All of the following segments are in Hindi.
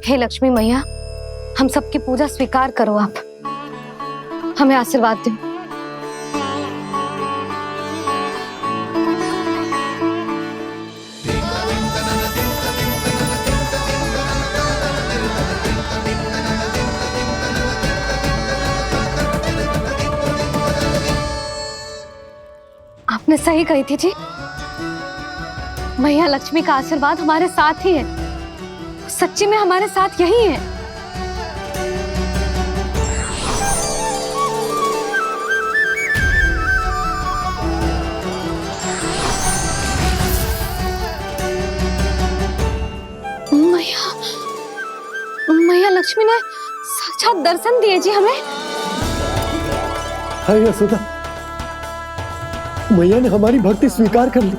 हे लक्ष्मी मैया, हम सबकी पूजा स्वीकार करो, आप हमें आशीर्वाद दो। आपने सही कही थी जी, मैया लक्ष्मी का आशीर्वाद हमारे साथ ही है, सच्ची में हमारे साथ यही है। मैया लक्ष्मी ने साक्षात दर्शन दिए जी हमें। हाय यशोदा, मैया ने हमारी भक्ति स्वीकार कर ली।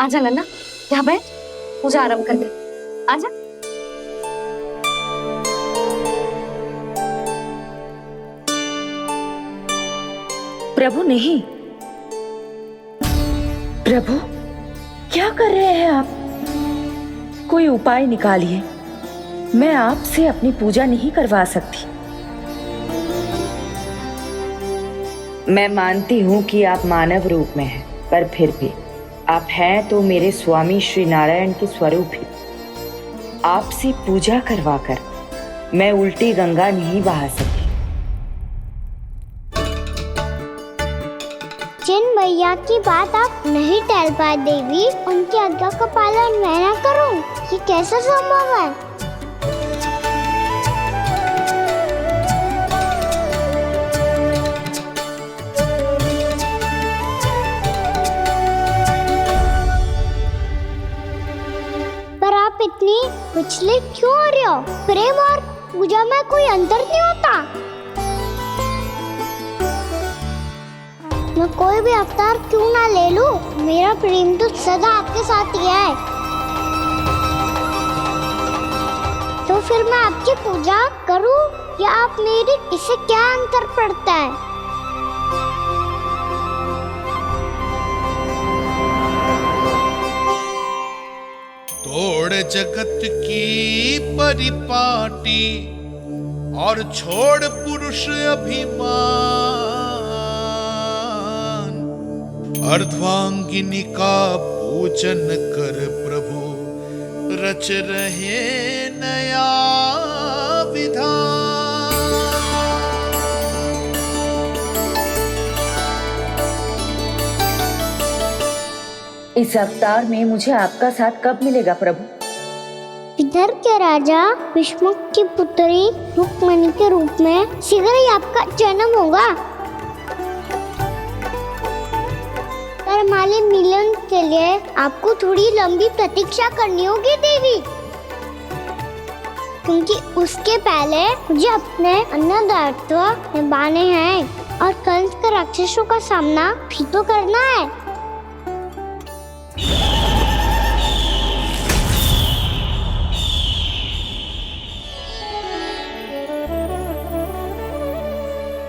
आजा नन्ना, यहाँ बैठ, पूजा आरंभ कर दे। आजा। प्रभु नहीं, प्रभु क्या कर रहे हैं आप? कोई उपाय निकालिए, मैं आपसे अपनी पूजा नहीं करवा सकती। मैं मानती हूँ कि आप मानव रूप में हैं, पर फिर भी आप हैं तो मेरे स्वामी श्री नारायण के स्वरूप ही। आपसे पूजा करवाकर मैं उल्टी गंगा नहीं बहा सकती। जिन भैया की बात आप नहीं टाल पाए देवी, उनकी आज्ञा का पालन मैं ना करूं, ये कैसे संभव है? पर आप इतनी विचलित क्यों हो रहे हो? प्रेम और पूजा में कोई अंतर नहीं होता। मैं कोई भी अवतार क्यों ना ले लूं, मेरा प्रेम तो सदा आपके साथ ही है। तो फिर मैं आपकी पूजा करूं या आप मेरी, इससे क्या अंतर पड़ता है? तोड़ जगत की परिपाटी और छोड़ पुरुष अभिमान, अर्धांगिनी का पूजन कर प्रभु रच रहे नया विधान। इस अवतार में मुझे आपका साथ कब मिलेगा प्रभु? इधर के राजा भीष्मक की पुत्री रुक्मणी के रूप में शीघ्र ही आपका जन्म होगा। हमारे मिलन के लिए आपको थोड़ी लंबी प्रतीक्षा करनी होगी देवी, क्योंकि उसके पहले मुझे अपने अन्य दायित्व निभाने हैं और कंस के राक्षसों का सामना भी तो करना है।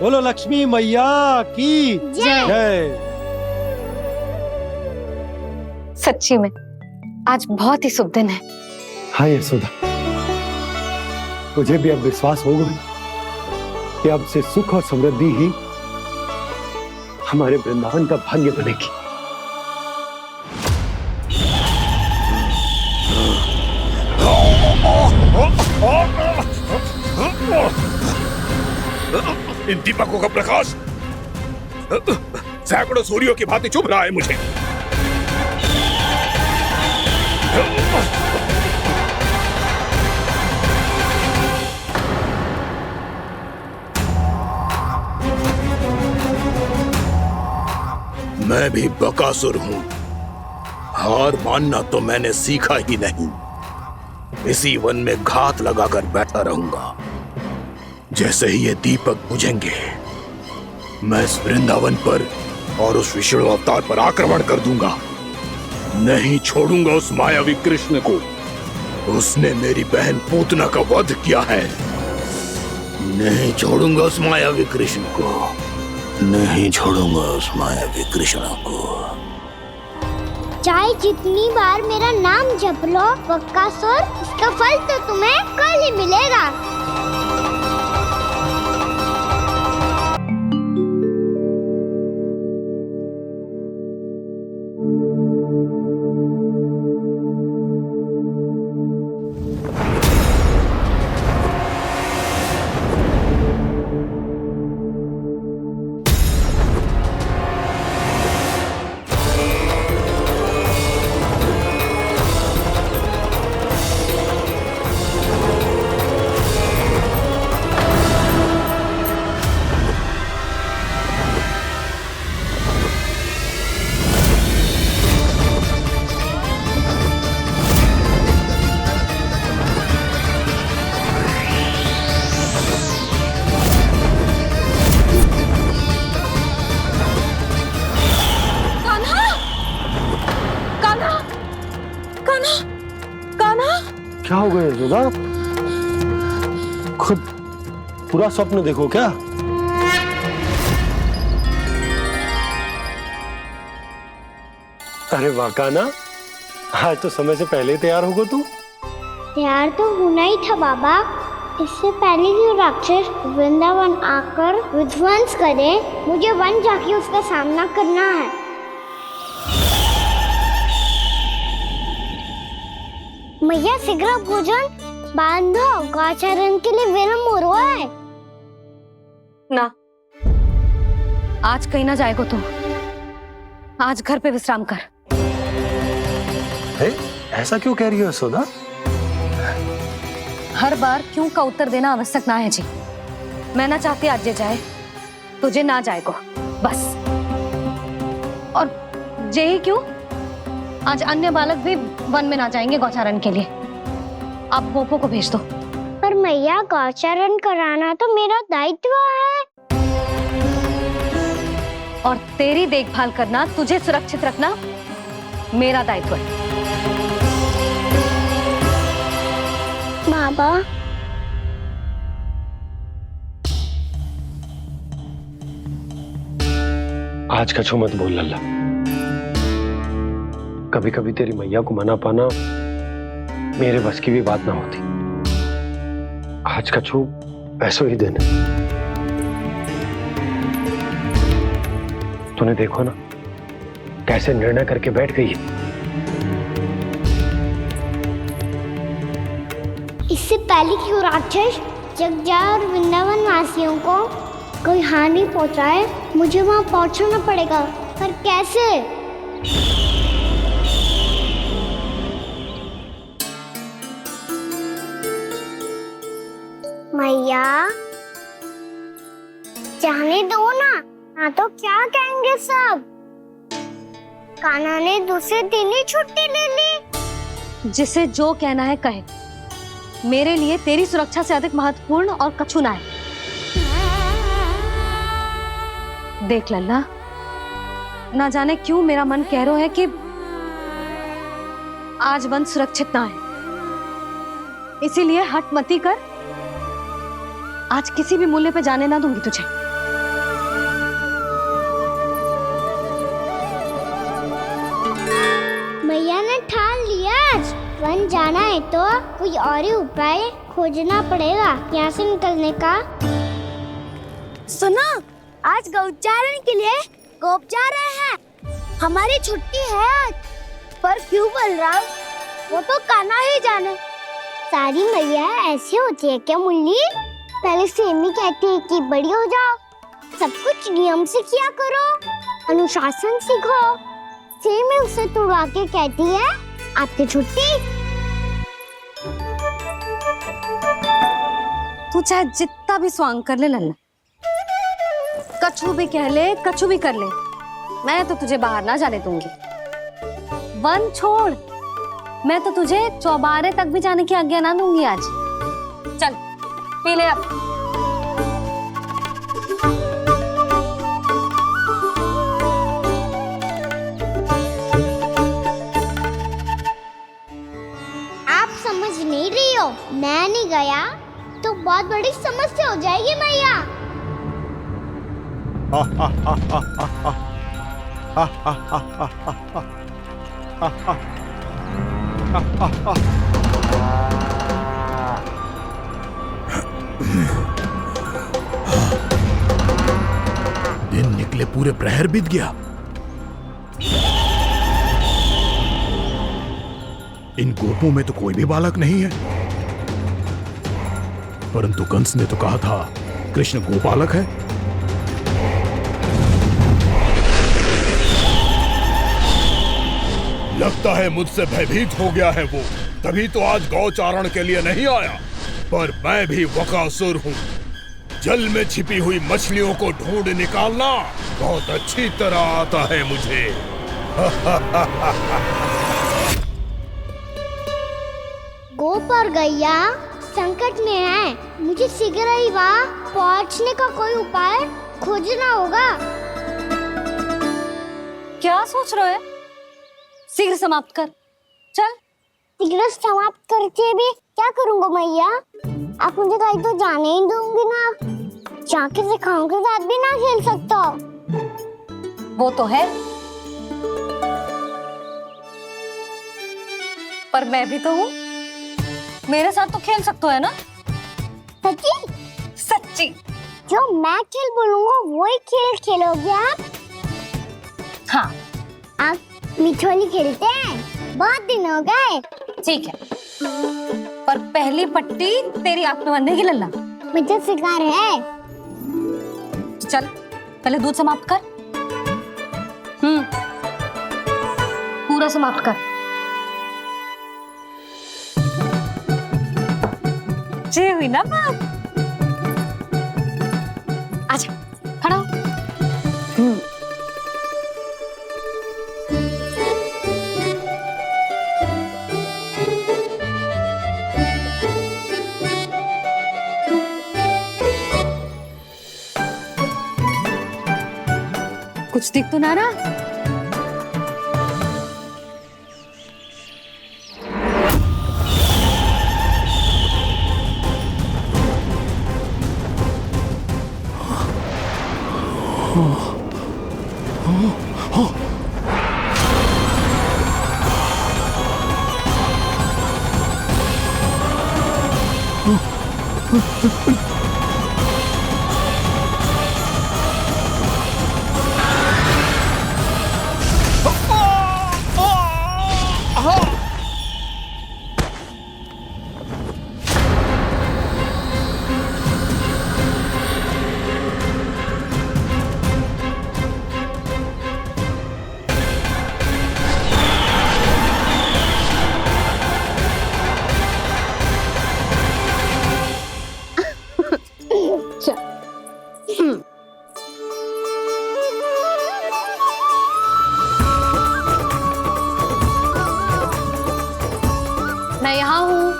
बोलो लक्ष्मी मैया की जय। सच्ची में आज बहुत ही शुभ दिन है। हाँ यशोदा, मुझे भी अब विश्वास हो गया कि अब से सुख और समृद्धि ही हमारे वृंदावन का भाग्य बनेगी। इन दीपकों का प्रकाश सैकड़ों सूर्यों की भांति चुभ रहा है मुझे। मैं भी बकासुर हूं, हार मानना तो मैंने सीखा ही नहीं। इसी वन में घात लगाकर बैठा रहूंगा। जैसे ही ये दीपक बुझेंगे, मैं इस वृंदावन पर और उस विष्णु अवतार पर आक्रमण कर दूंगा। नहीं छोड़ूंगा उस मायावी कृष्ण को। उसने मेरी बहन पूतना का वध किया है। नहीं छोड़ूंगा उस मायावी कृष्ण को। नहीं छोड़ूंगा उस मायावी कृष्णा को। चाहे जितनी बार मेरा नाम जप लो बक्कासुर, इसका फल तो तुम्हें कल ही मिलेगा। क्या हो गया यशोदा? खुद पूरा स्वप्न देखो क्या? अरे वाह कान्हा, आज तो समय से पहले तैयार होगा तू। तैयार तो होना ही था बाबा। इससे पहले कि राक्षस वृंदावन आकर विध्वंस करे, मुझे वन जाके उसका सामना करना है। मैया शीघ्र भोजन बांधो, गौचरण के लिए विलंब हो रहा है। ना, आज कहीं ना जाएगा तू। आज घर पे विश्राम कर। ऐसा क्यों कह रही हो यशोदा? हर बार क्यों का उत्तर देना आवश्यक ना है जी। मैं ना चाहती आज ये जाए, तुझे ना जाएगा बस। और यही क्यों, आज अन्य बालक भी वन में ना जाएंगे गौचारण के लिए। आप गोपो को भेज दो। पर मैया गौचरण कराना तो मेरा दायित्व है। और तेरी देखभाल करना, तुझे सुरक्षित रखना मेरा दायित्व है। बाबा, आज कछु मत बोल लल्ला। कभी कभी तेरी मैया को मना पाना मेरे बस की भी बात ना होती। आज कछु ऐसो ही दिन है। तूने देखो ना कैसे निर्णय करके बैठ गई है। इससे पहले कि वो राक्षस जगजा और वृंदावन वासियों को कोई हानि पहुंचाए, मुझे वहां पहुंचना पड़ेगा। पर कैसे? मैया, जाने दो ना तो क्या कहेंगे सब। कान्हा ने दूसरे दिन ही छुट्टी ले ली। जिसे जो कहना है कहे। मेरे लिए तेरी सुरक्षा से अधिक महत्वपूर्ण और कछु ना है। देख लल्ला, ना जाने क्यों मेरा मन कह रहा है कि आज वन सुरक्षित ना है। इसीलिए हट मती कर। आज किसी भी मूल्य पे जाने ना दूंगी तुझे। मैया ने ठान लिया, आज वन जाना है तो कोई और ही उपाय खोजना पड़ेगा यहाँ से निकलने का। सुनो, आज गौचारण के लिए गोप जा रहे हैं। हमारी छुट्टी है आज। पर क्यों बलराम? वो तो कान्हा ही जाने। सारी मैया ऐसी होती है क्या मुन्नी? पहले सेमी कहती है कि बड़ी हो जाओ, सब कुछ नियम से किया करो, अनुशासन सीखो। सेमी उसे तुड़वा के कहती है आपकी छुट्टी। तू चाहे जितना भी स्वांग कर ले लल्ला, कछु भी कह ले, कछु भी कर ले, मैं तो तुझे बाहर ना जाने दूंगी। वन छोड़, मैं तो तुझे चौबारे तक भी जाने की आज्ञा ना दूंगी आज। चल पी ले अब। आप समझ नहीं रही हो, मैं नहीं गया तो बहुत बड़ी समस्या हो जाएगी मैया। दिन निकले पूरे प्रहर बीत गया। इन गोपों में तो कोई भी बालक नहीं है, परंतु कंस ने तो कहा था कृष्ण गोपालक है। लगता है मुझसे भयभीत हो गया है वो, तभी तो आज गौचारण के लिए नहीं आया। पर मैं भी वकासुर हूँ, जल में छिपी हुई मछलियों को ढूंढ निकालना बहुत अच्छी तरह आता है मुझे। गोप और गैया संकट में है, मुझे शीघ्र ही वहाँ पहुँचने का कोई उपाय खोजना होगा। क्या सोच रहे हो? शीघ्र समाप्त कर, चल। शीघ्र समाप्त करके भी क्या करूँगा मैया? आप मुझे कहीं तो जाने ही दूंगी ना, जाके सिखाओं के साथ भी ना खेल सकता। वो तो है, पर मैं भी तो हूँ, मेरे साथ तो खेल सकते हो, है ना? सच्ची? सच्ची। जो मैं खेल बोलूँगा वही खेल खेलोगे आप? हाँ। आप मिठोली खेलते हैं? बहुत दिन हो गए। ठीक है, पर पहली पट्टी तेरी आंख में बंधेगी लल्ला। मुझे शिकार है। चल, पहले दूध समाप्त कर। पूरा समाप्त कर। जे हुई ना बात। आजा, खड़ा हो। कुछ दिख तो ना रहा? मैं यहाँ हूँ।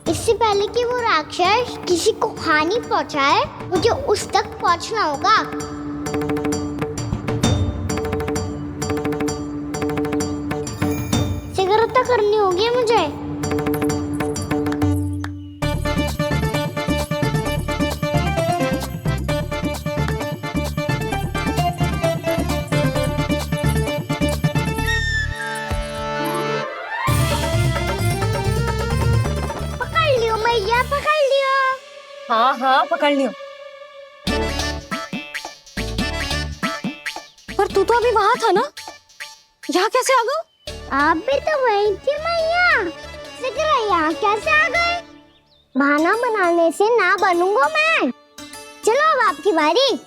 इससे पहले कि वो राक्षस किसी को हानि पहुंचाए, मुझे उस तक पहुंचना होगा। शीघ्रता करनी होगी मुझे। पकड़ लियो मैया, पकड़ लियो। हाँ हाँ, पकड़ लियो। पर तू तो अभी वहां था ना, यहाँ कैसे आ गया? आप भी तो वही थी मैया, शीघ्र यहाँ कैसे आ गए? बहाना बनाने से ना बनूंगा मैं। चलो अब आपकी बारी।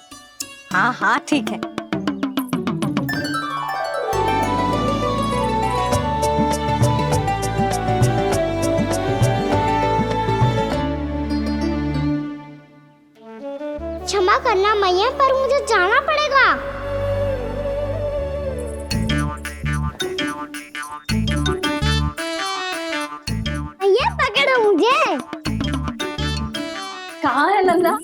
हाँ हाँ, ठीक है। क्षमा करना मैया, पर मुझे जाना पड़ेगा। मैया पकड़ो मुझे। कहाँ है लल्ला?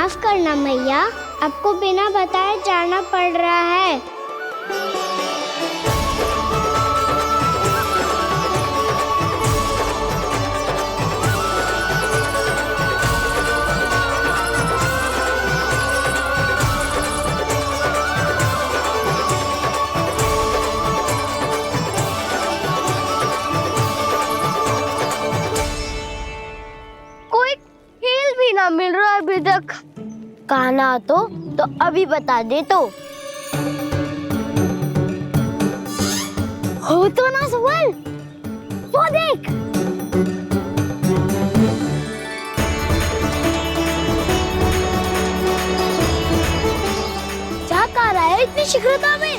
माफ करना मैया, आपको बिना बताए जाना पड़ रहा है। कोई खेल भी ना मिल रहा अभी तक। कहना तो अभी बता दे तो। हो तो ना सवाल, वो देख। क्या कर रहा है इतनी शीघ्रता में?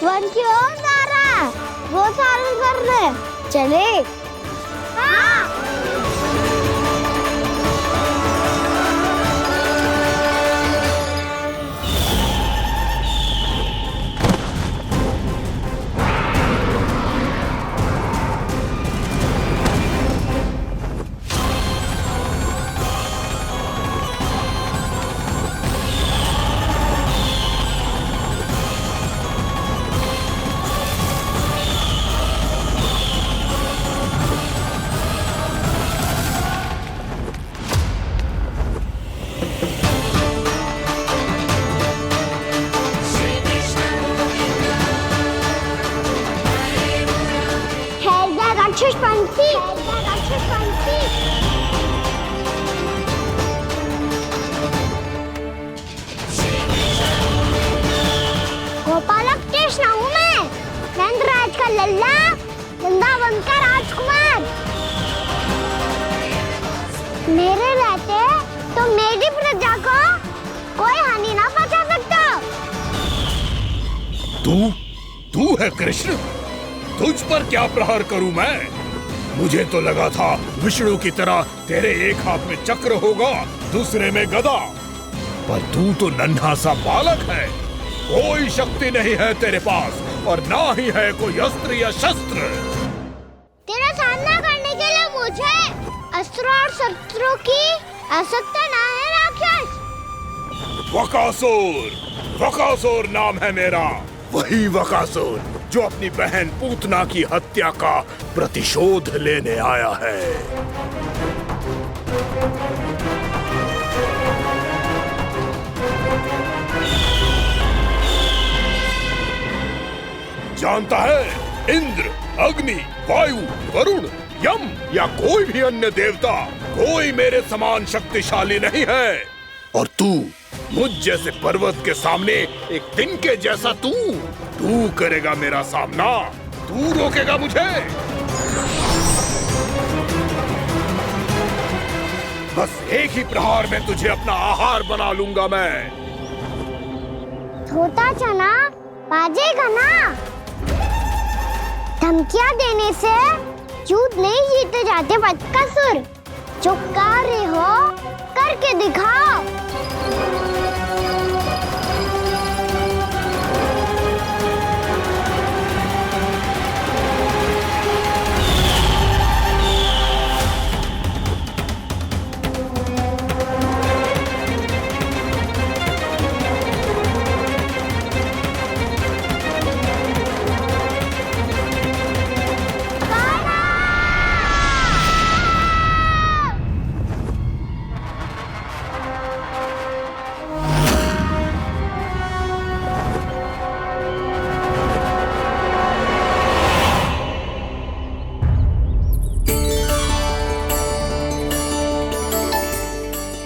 वन की ओर जा रहा है, वो सारे कर रहे। चले। हाँ। राक्षस पंछी, राक्षस पंछी। गोपालक कृष्ण हूँ मैं, नंदराज का लल्ला, वृंदावन का राजकुमार। मेरे रहते तो मेरी प्रजा को कोई हानि ना पहुंचा सकता। तू है कृष्ण? तुझ पर क्या प्रहार करूं मैं? मुझे तो लगा था विष्णु की तरह तेरे एक हाथ में चक्र होगा, दूसरे में गदा, पर तू तो नन्हा सा बालक है। कोई शक्ति नहीं है तेरे पास और ना ही है कोई अस्त्र या शस्त्र। तेरा सामना करने के लिए मुझे अस्त्र और शस्त्रों की आवश्यकता ना है राक्षस। वकासुर नाम है मेरा, वही वकासुर जो अपनी बहन पूतना की हत्या का प्रतिशोध लेने आया है। जानता है, इंद्र, अग्नि, वायु, वरुण, यम या कोई भी अन्य देवता कोई मेरे समान शक्तिशाली नहीं है। और तू मुझ जैसे पर्वत के सामने एक दिन के जैसा तू करेगा मेरा सामना? तू रोकेगा मुझे? बस एक ही प्रहार में तुझे अपना आहार बना लूंगा मैं। छोटा चना बाजेगा ना। धमकियां देने से युद्ध नहीं जीते जाते बदकसूर। जो कार्य हो करके दिखाओ।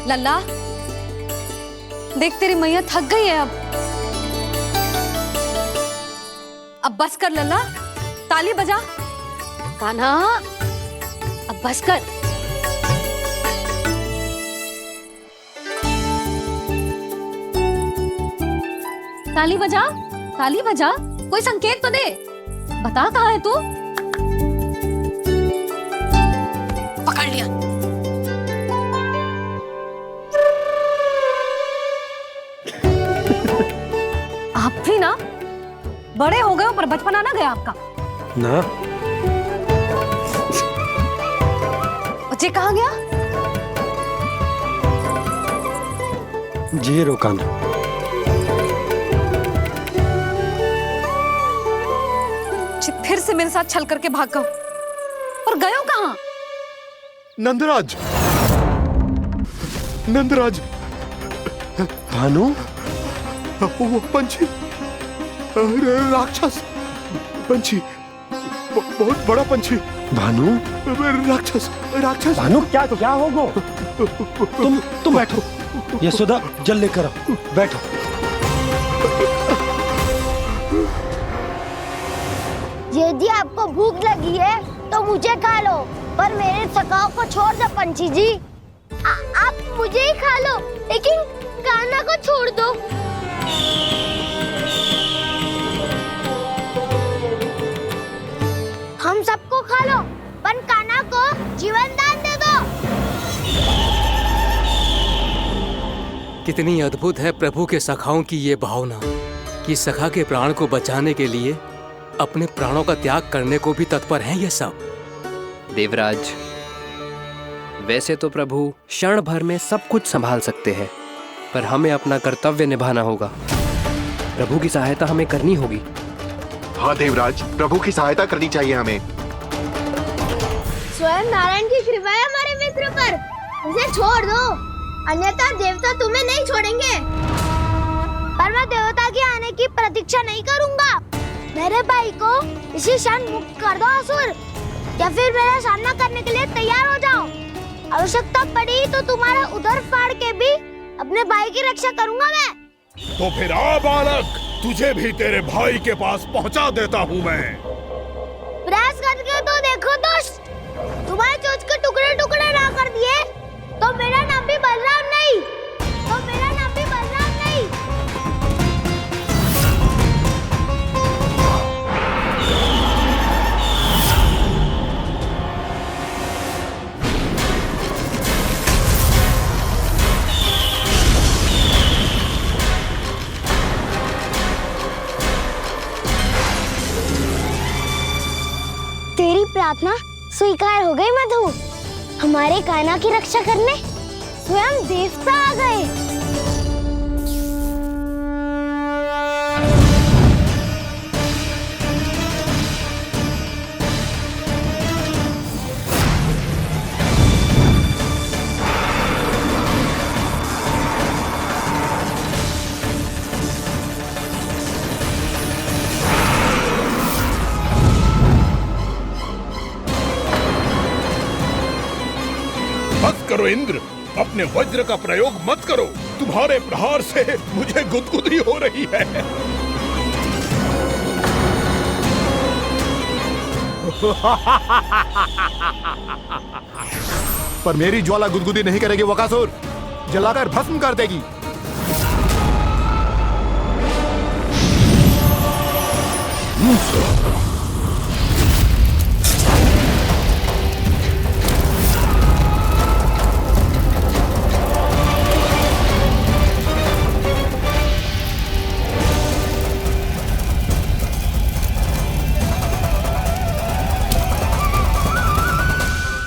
लल्ला, देख तेरी मैया थक गई है अब बस कर लल्ला, ताली बजा। कान्हा, अब बस कर। ताली बजा, ताली बजा, कोई संकेत तो दे। बता कहाँ है तू? पकड़ लिया। आप भी ना बड़े हो गए हो, पर बचपना ना गया आपका ना। बच्चे कहाँ गया? जी रोकाना। फिर से मेरे साथ छल करके भाग गए और गयो कहाँ? नंदराज, नंदराज, भानु, वो पंछी, राक्षस पंछी, बहुत बड़ा पंछी। भानु, राक्षस, राक्षस। भानु, क्या क्या होगा? तुम बैठो, यशोदा जल लेकर आओ, बैठो। यदि आपको भूख लगी है तो मुझे खा लो, पर मेरे सखाओं को छोड़ दो पंछी जी। आप मुझे ही खा लो, लेकिन कान्हा को छोड़ दो। हम सबको खा लो, पर कान्हा को जीवन दान दे दो। कितनी अद्भुत है प्रभु के सखाओं की ये भावना कि सखा के प्राण को बचाने के लिए अपने प्राणों का त्याग करने को भी तत्पर हैं ये सब। देवराज, वैसे तो प्रभु क्षण भर में सब कुछ संभाल सकते हैं, पर हमें अपना कर्तव्य निभाना होगा। प्रभु की सहायता हमें करनी होगी। हाँ देवराज, प्रभु की सहायता करनी चाहिए हमें। स्वयं नारायण की कृपा है हमारे मित्र पर, उसे छोड़ दो, अन्यथा देवता तुम्हें नहीं छोड़ेंगे। पर मैं देवता के आने की प्रतीक्षा नहीं करूंगा। मेरे भाई को इसी क्षण मुक्त कर दो असुर, या फिर मेरा सामना करने के लिए तैयार हो जाओ। आवश्यकता पड़ी तो तुम्हारा उधर फाड़ के भी अपने भाई की रक्षा करूंगा मैं। तो फिर आ बालक, तुझे भी तेरे भाई के पास पहुंचा देता हूँ मैं। प्रयास करके तो देखो दुष्ट, तुम्हारे चोंच के टुकड़े टुकड़े ना कर दिए तो मेरा नाम भी बलराम नहीं, तो मेरा नाम भी बलराम नहीं। तेरी प्रार्थना स्वीकार हो गई मधु। हमारे कान्हा की रक्षा करने स्वयं देवता आ गए। करो इंद्र, अपने वज्र का प्रयोग मत करो। तुम्हारे प्रहार से मुझे गुदगुदी हो रही है। पर मेरी ज्वाला गुदगुदी नहीं करेगी वकासुर, जलाकर भस्म कर देगी।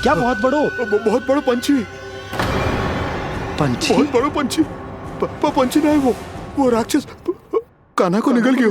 क्या बहुत बड़ो? बहुत बड़ो पंछी, पंछी? बहुत बड़ो पंछी। पंछी नहीं, वो राक्षस कान्हा को निगल गया।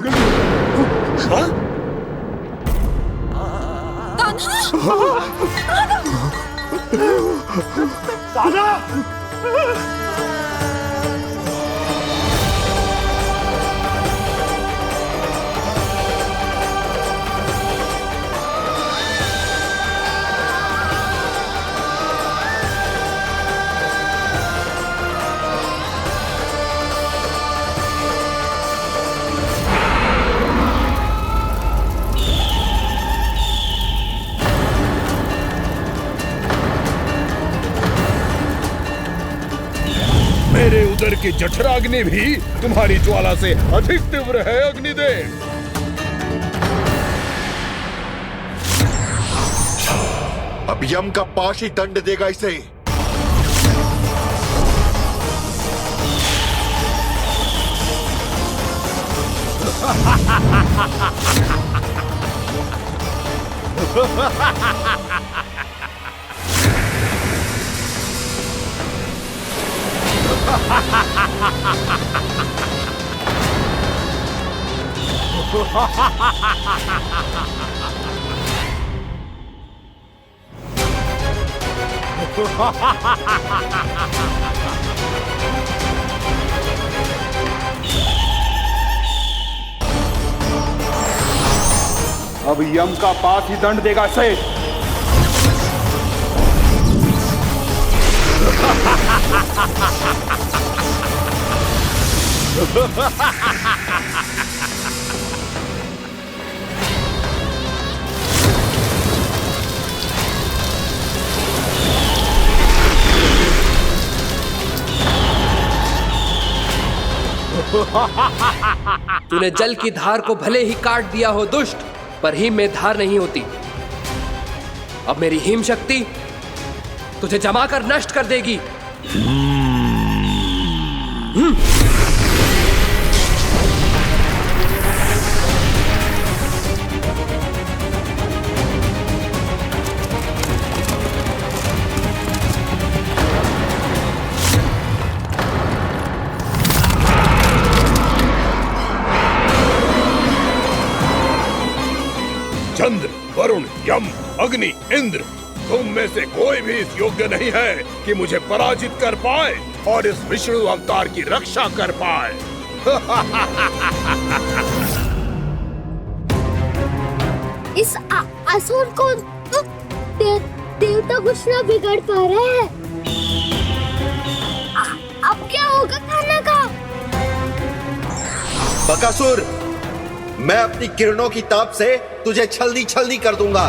मेरे उदर की जठराग्नि भी तुम्हारी ज्वाला से अधिक तीव्र है अग्निदेव। अब यम का पाश ही दंड देगा इसे। अब यम का पास ही दंड देगा इसे। तूने जल की धार को भले ही काट दिया हो दुष्ट, पर हिम में धार नहीं होती। अब मेरी हिम शक्ति तुझे जमा कर नष्ट कर देगी। चंद्र, वरुण, यम, अग्नि, इंद्र, तुम में से कोई भी इस योग्य नहीं है कि मुझे पराजित कर पाए और इस विष्णु अवतार की रक्षा कर पाए। इस असुर को तो देवता कुछ ना बिगाड़ पा रहे हैं। अब क्या होगा खाना का? बकासुर, मैं अपनी किरणों की ताप से तुझे छल्दी छल्दी कर दूंगा।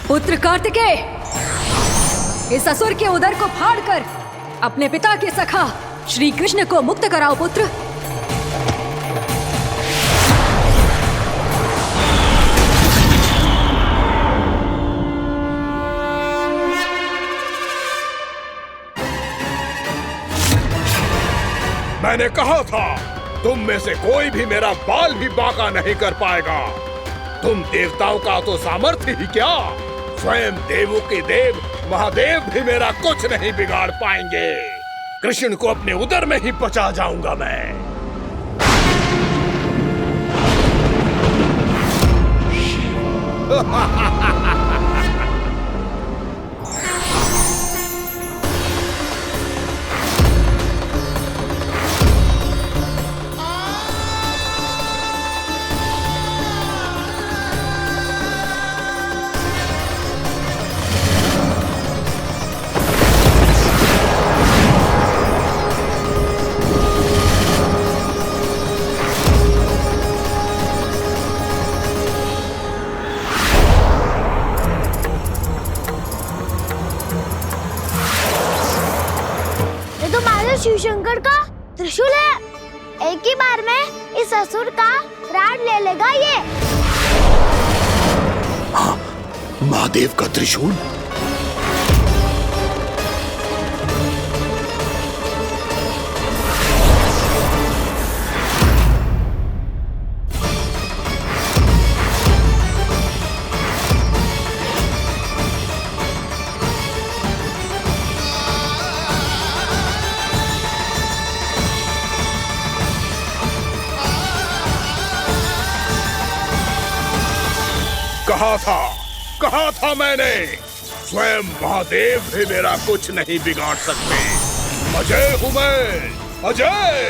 पुत्र कार्तिकेय, इस असुर के उदर को फाड़कर अपने पिता के सखा श्री कृष्ण को मुक्त कराओ पुत्र। मैंने कहा था, तुम में से कोई भी मेरा बाल भी बांका नहीं कर पाएगा। तुम देवताओं का तो सामर्थ्य ही क्या, स्वयं देवों के देव महादेव भी मेरा कुछ नहीं बिगाड़ पाएंगे। कृष्ण को अपने उदर में ही पचा जाऊंगा मैं। शिव शंकर का त्रिशूल है। एक ही बार में इस असुर का प्राण ले लेगा ये। हाँ, महादेव का त्रिशूल। कहा था मैंने, स्वयं महादेव भी मेरा कुछ नहीं बिगाड़ सकते। अजय हूं मैं, अजय।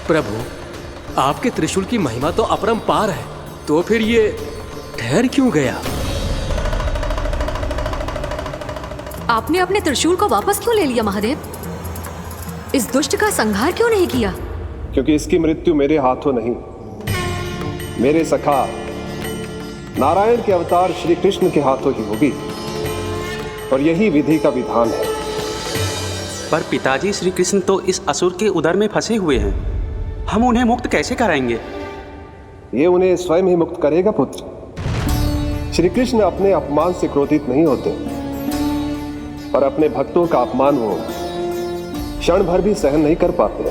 प्रभु, आपके त्रिशूल की महिमा तो अपरंपार है, तो फिर ये ठहर क्यों गया? आपने अपने त्रिशूल को वापस क्यों ले लिया महादेव? इस दुष्ट का संहार क्यों नहीं किया? क्योंकि इसकी मृत्यु मेरे हाथों नहीं, मेरे सखा नारायण के अवतार श्री कृष्ण के हाथों ही होगी, और यही विधि का विधान है। पर पिताजी, श्री कृष्ण तो इस असुर के उदर में फंसे हुए हैं, हम उन्हें मुक्त कैसे कराएंगे? ये उन्हें स्वयं ही मुक्त करेगा पुत्र। श्री कृष्ण अपने अपमान से क्रोधित नहीं होते, पर अपने भक्तों का अपमान वो क्षण भर भी सहन नहीं कर पाते।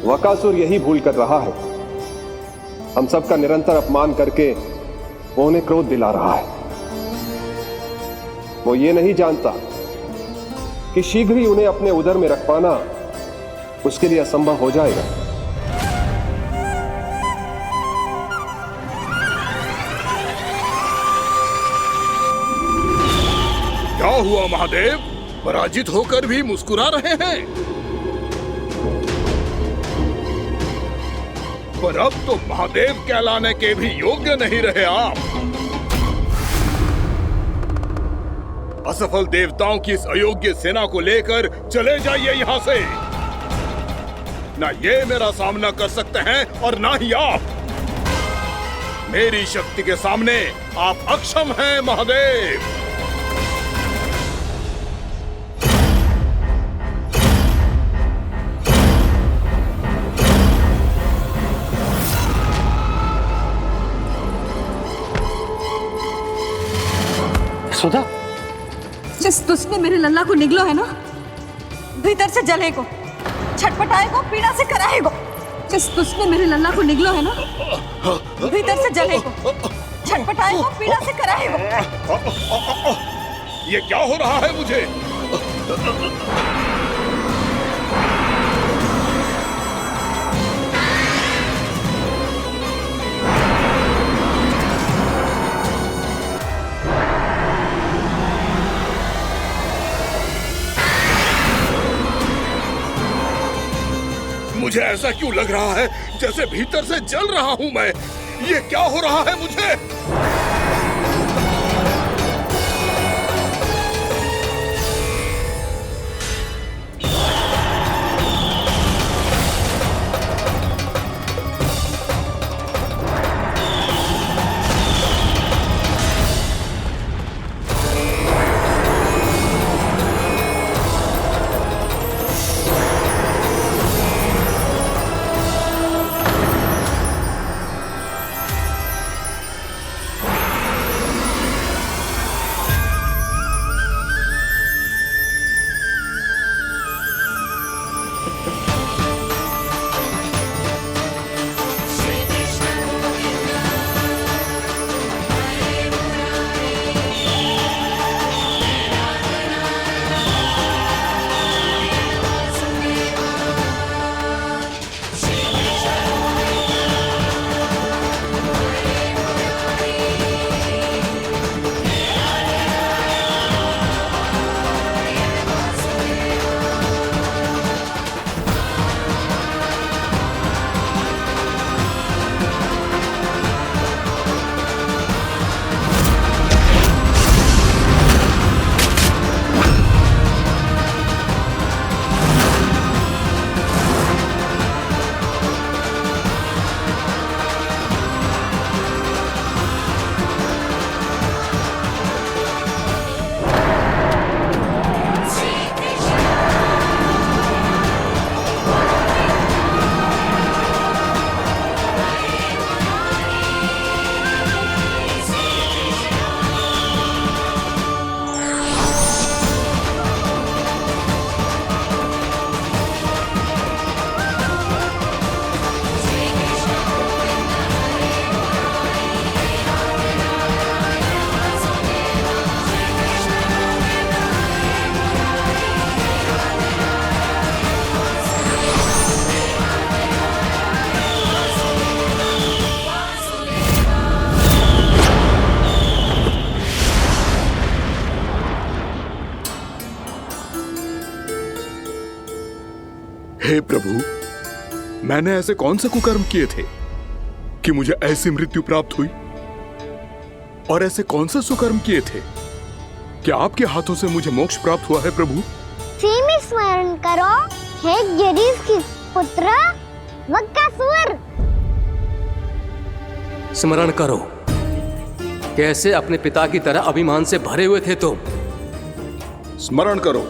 वकासुर यही भूल कर रहा है, हम सबका निरंतर अपमान करके वो उन्हें क्रोध दिला रहा है। वो ये नहीं जानता कि शीघ्र ही उन्हें अपने उदर में रख पाना उसके लिए असंभव हो जाएगा। क्या हुआ महादेव, पराजित होकर भी मुस्कुरा रहे हैं? पर अब तो महादेव कहलाने के भी योग्य नहीं रहे आप। असफल देवताओं की इस अयोग्य सेना को लेकर चले जाइए यहां से। ना ये मेरा सामना कर सकते हैं और ना ही आप। मेरी शक्ति के सामने आप अक्षम हैं महादेव। सुधा, जिस दुष्ट ने मेरे लल्ला को निगलो है ना, भीतर से जलेगो, छटपटाएगो, पीड़ा से कराएगो। जिस दुष्ट ने मेरे लल्ला को निगलो है ना, भीतर से जलेगो, छटपटाएगो, पीड़ा से कराएगो। ये क्या हो रहा है मुझे? मुझे ऐसा क्यों लग रहा है जैसे भीतर से जल रहा हूं मैं? ये क्या हो रहा है मुझे? हे प्रभु, मैंने ऐसे कौन से कुकर्म किए थे कि मुझे ऐसी मृत्यु प्राप्त हुई? और ऐसे कौन से सुकर्म किए थे कि आपके हाथों से मुझे मोक्ष प्राप्त हुआ है प्रभु? में स्मरण करो, हे जरीस की पुत्र वक्कासुर। स्मरण करो, कैसे अपने पिता की तरह अभिमान से भरे हुए थे तुम। स्मरण करो,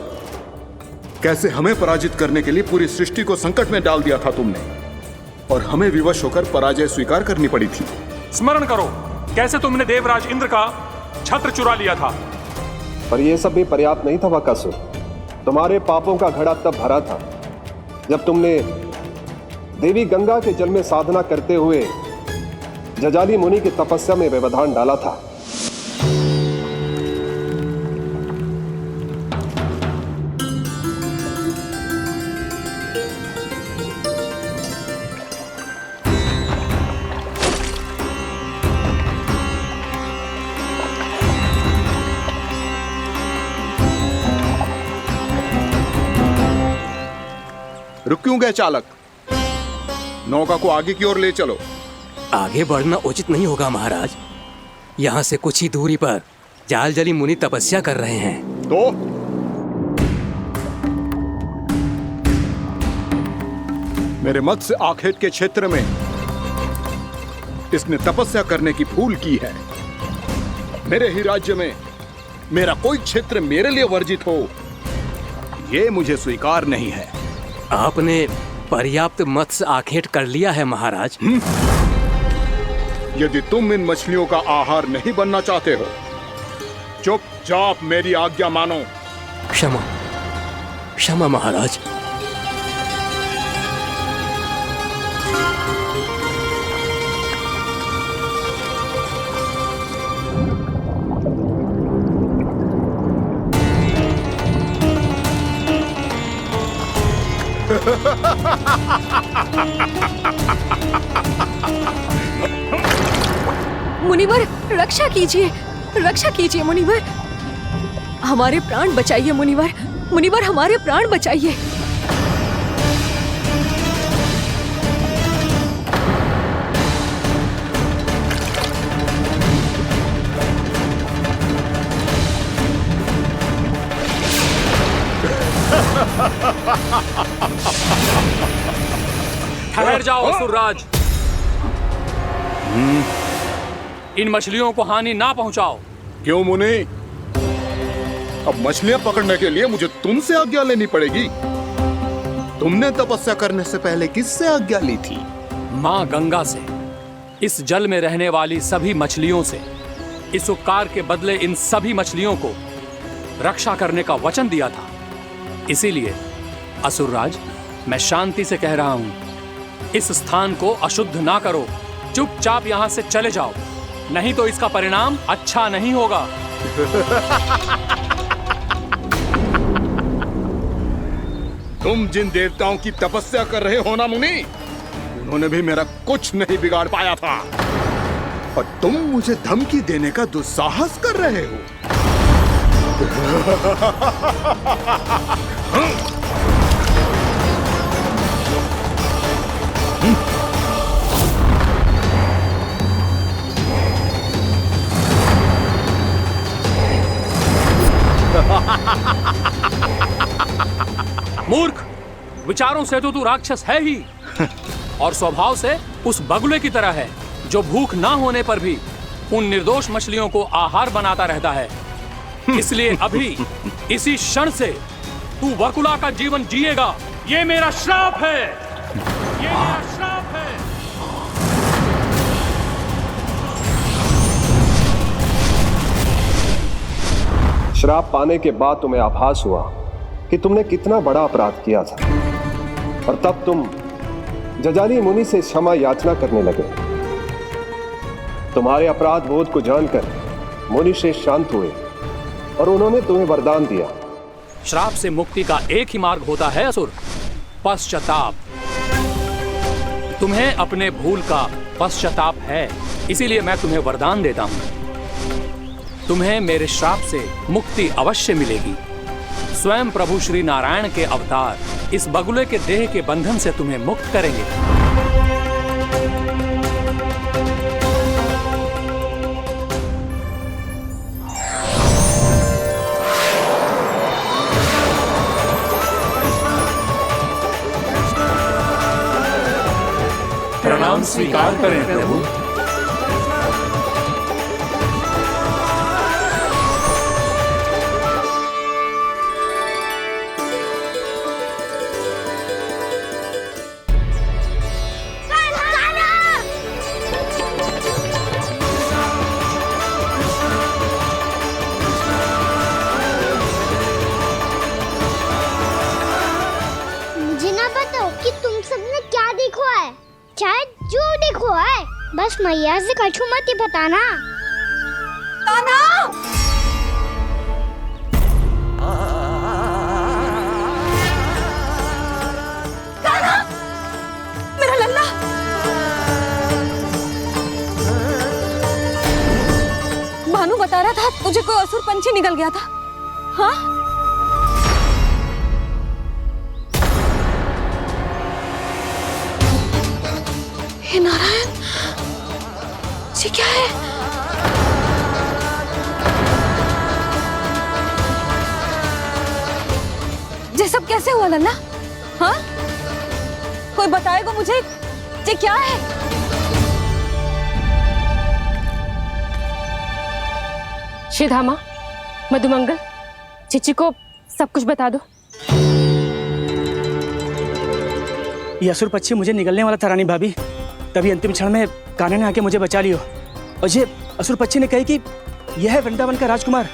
कैसे हमें पराजित करने के लिए पूरी सृष्टि को संकट में डाल दिया था तुमने, और हमें विवश होकर पराजय स्वीकार करनी पड़ी थी। स्मरण करो, कैसे तुमने देवराज इंद्र का छत्र चुरा लिया था। पर यह सब भी पर्याप्त नहीं था बकासुर। तुम्हारे पापों का घड़ा तब भरा था जब तुमने देवी गंगा के जल में साधना करते हुए जजाली मुनि की तपस्या में व्यवधान डाला था। रुक क्यों गए चालक? नौका को आगे की ओर ले चलो। आगे बढ़ना उचित नहीं होगा महाराज। यहाँ से कुछ ही दूरी पर जालजली मुनि तपस्या कर रहे हैं। तो मेरे मत्स्य आखेट के क्षेत्र में इसने तपस्या करने की भूल की है। मेरे ही राज्य में मेरा कोई क्षेत्र मेरे लिए वर्जित हो, यह मुझे स्वीकार नहीं है। आपने पर्याप्त मत्स्य आखेट कर लिया है महाराज। यदि तुम इन मछलियों का आहार नहीं बनना चाहते हो, चुपचाप मेरी आज्ञा मानो। क्षमा, क्षमा महाराज। मुनिवर, रक्षा कीजिए, रक्षा कीजिए मुनिवर। हमारे प्राण बचाइए मुनिवर, मुनिवर हमारे प्राण बचाइए। ठहर जाओ असुरराज, इन मछलियों को हानि ना पहुंचाओ। क्यों मुनि? अब मछलियां पकड़ने के लिए मुझे तुमसे आज्ञा लेनी पड़ेगी। तुमने तपस्या करने से पहले किससे आज्ञा ली थी? मां गंगा से, इस जल में रहने वाली सभी मछलियों से। इस उपकार के बदले इन सभी मछलियों को रक्षा करने का वचन दिया था। इसीलिए असुरराज, मैं शांति से कह रहा हूं, इस स्थान को अशुद्ध ना करो। चुपचाप यहां से चले जाओ, नहीं तो इसका परिणाम अच्छा नहीं होगा। तुम जिन देवताओं की तपस्या कर रहे हो ना मुनि, उन्होंने भी मेरा कुछ नहीं बिगाड़ पाया था, और तुम मुझे धमकी देने का दुस्साहस कर रहे हो। मूर्ख, विचारों से तो तू राक्षस है ही, और स्वभाव से उस बगुले की तरह है जो भूख ना होने पर भी उन निर्दोष मछलियों को आहार बनाता रहता है। इसलिए अभी इसी क्षण से तू वकुला का जीवन जिएगा। ये मेरा श्राप है, ये मेरा श्राप है। श्राप पाने के बाद तुम्हें आभास हुआ कि तुमने कितना बड़ा अपराध किया था, और तब तुम जजाली मुनि से क्षमा याचना करने लगे। तुम्हारे अपराध बोध को जानकर मुनि श्रेष्ठ शांत हुए और उन्होंने तुम्हें वरदान दिया। श्राप से मुक्ति का एक ही मार्ग होता है असुर, पश्चाताप। तुम्हें अपने भूल का पश्चाताप है, इसीलिए मैं तुम्हें वरदान देता हूं। तुम्हें मेरे श्राप से मुक्ति अवश्य मिलेगी। स्वयं प्रभु श्री नारायण के अवतार इस बगुले के देह के बंधन से तुम्हें मुक्त करेंगे। प्रणाम स्वीकार करें प्रभु। मुझे ना बताओ कि तुम सबने क्या देखो है, शायद जो देखो है, बस मैया से कछु मत ही बताना। कान्हा! कान्हा! मेरा लल्ला! भानु बता रहा था तुझे कोई असुर पंछी निकल गया था। हाँ? हे नारायण, ये क्या है? ये सब कैसे हुआ लल्ला? हाँ? कोई बताएगा मुझे ये क्या है? श्रीधामा, मधुमंगल, चिची को सब कुछ बता दो। ये असुर पक्षी मुझे निगलने वाला था रानी भाभी, तभी अंतिम क्षण में कान्हा ने आके मुझे बचा लियो। और ये असुर पक्षी ने कही कि यह है वृंदावन का राजकुमार,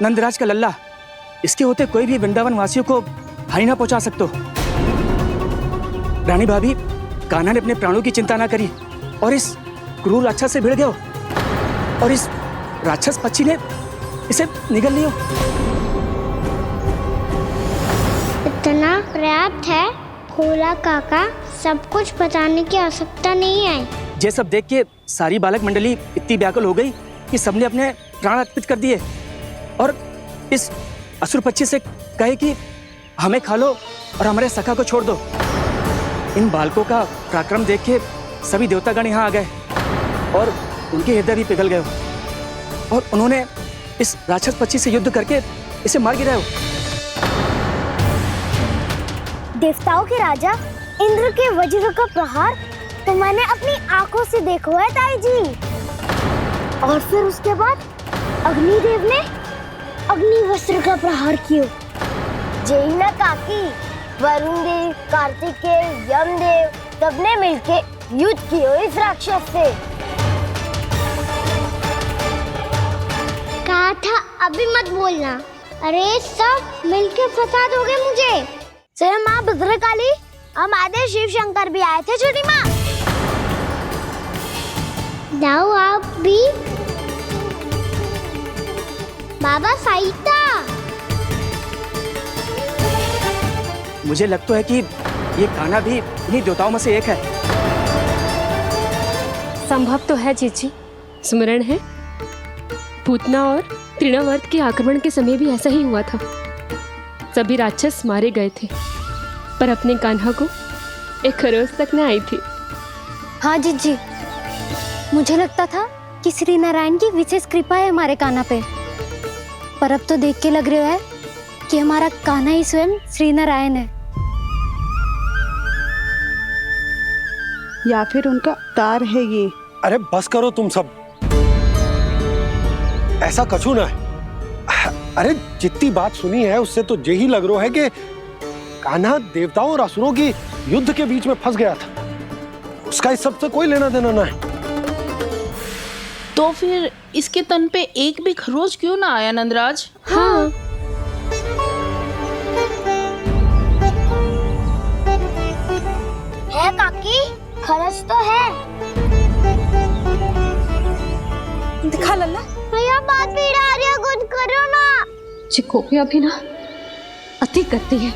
नंदराज का लल्ला। इसके होते कोई भी वृंदावन वासियों को हानि ना पहुंचा सकते। रानी भाभी, कान्हा ने अपने प्राणों की चिंता ना करी और इस क्रूर राक्षस से भिड़ गयो, और इस राक्षस पक्षी ने इसे निगल लियो। इतना पर्याप्त है भोला काका, सब कुछ बताने की आवश्यकता नहीं है। ये सब देख के सारी बालक मंडली इतनी व्याकुल हो गई कि सबने अपने प्राण अर्पित कर दिए और इस असुर पक्षी से कहे कि हमें खा लो और हमारे सखा को छोड़ दो। इन बालकों का पराक्रम देख के सभी देवतागण यहाँ आ गए और उनके हृदय भी पिघल गए और उन्होंने इस राक्षस पक्षी से युद्ध करके इसे मार गिराया। देवताओं के राजा इंद्र के वज्र का प्रहार तो मैंने अपनी आंखों से देखा है ताई जी। और फिर उसके बाद अग्निदेव ने अग्निवस्त्र का प्रहार किया। जय ना काकी, वरुण देव, कार्तिकेय, यमदेव सबने मिलके युद्ध किया इस राक्षस से। कहा था अभी मत बोलना। अरे सब मिलके फंसा दोगे मुझे। जय माँ भद्रकाली, हमारे शिव शंकर भी आए थे छोटी माँ। जाओ आप भी। बाबा साईता, मुझे लगता है कि ये कान्हा भी इन्हीं देवताओं में से एक है। संभव तो है चीची, स्मरण है पूतना और तृणावर्त के आक्रमण के समय भी ऐसा ही हुआ था। सभी राक्षस मारे गए थे पर अपने कान्हा को एक खरोच तक न आई थी। हाँ जीजी, मुझे लगता था कि श्री नारायण की विशेष कृपा है हमारे कान्हा पे, पर अब तो देख के लग रहा है कि हमारा कान्हा ही स्वयं श्री नारायण है। या फिर उनका अवतार है ये। अरे बस करो तुम सब, ऐसा कछु ना है। अरे जितनी बात सुनी है उससे तो यही लग रहा है कि कान्हा देवताओं और असुरों की युद्ध के बीच में फंस गया था। उसका इस सब से कोई लेना देना ना है। तो फिर इसके तन पे एक भी खरोच क्यों ना आया नंदराज? हाँ, है काकी, खरच तो है। दिखा लल्ला। भैया बात पीड़ा आ रही है, कुछ करो ना। चिकोपिया भी ना अति करती है।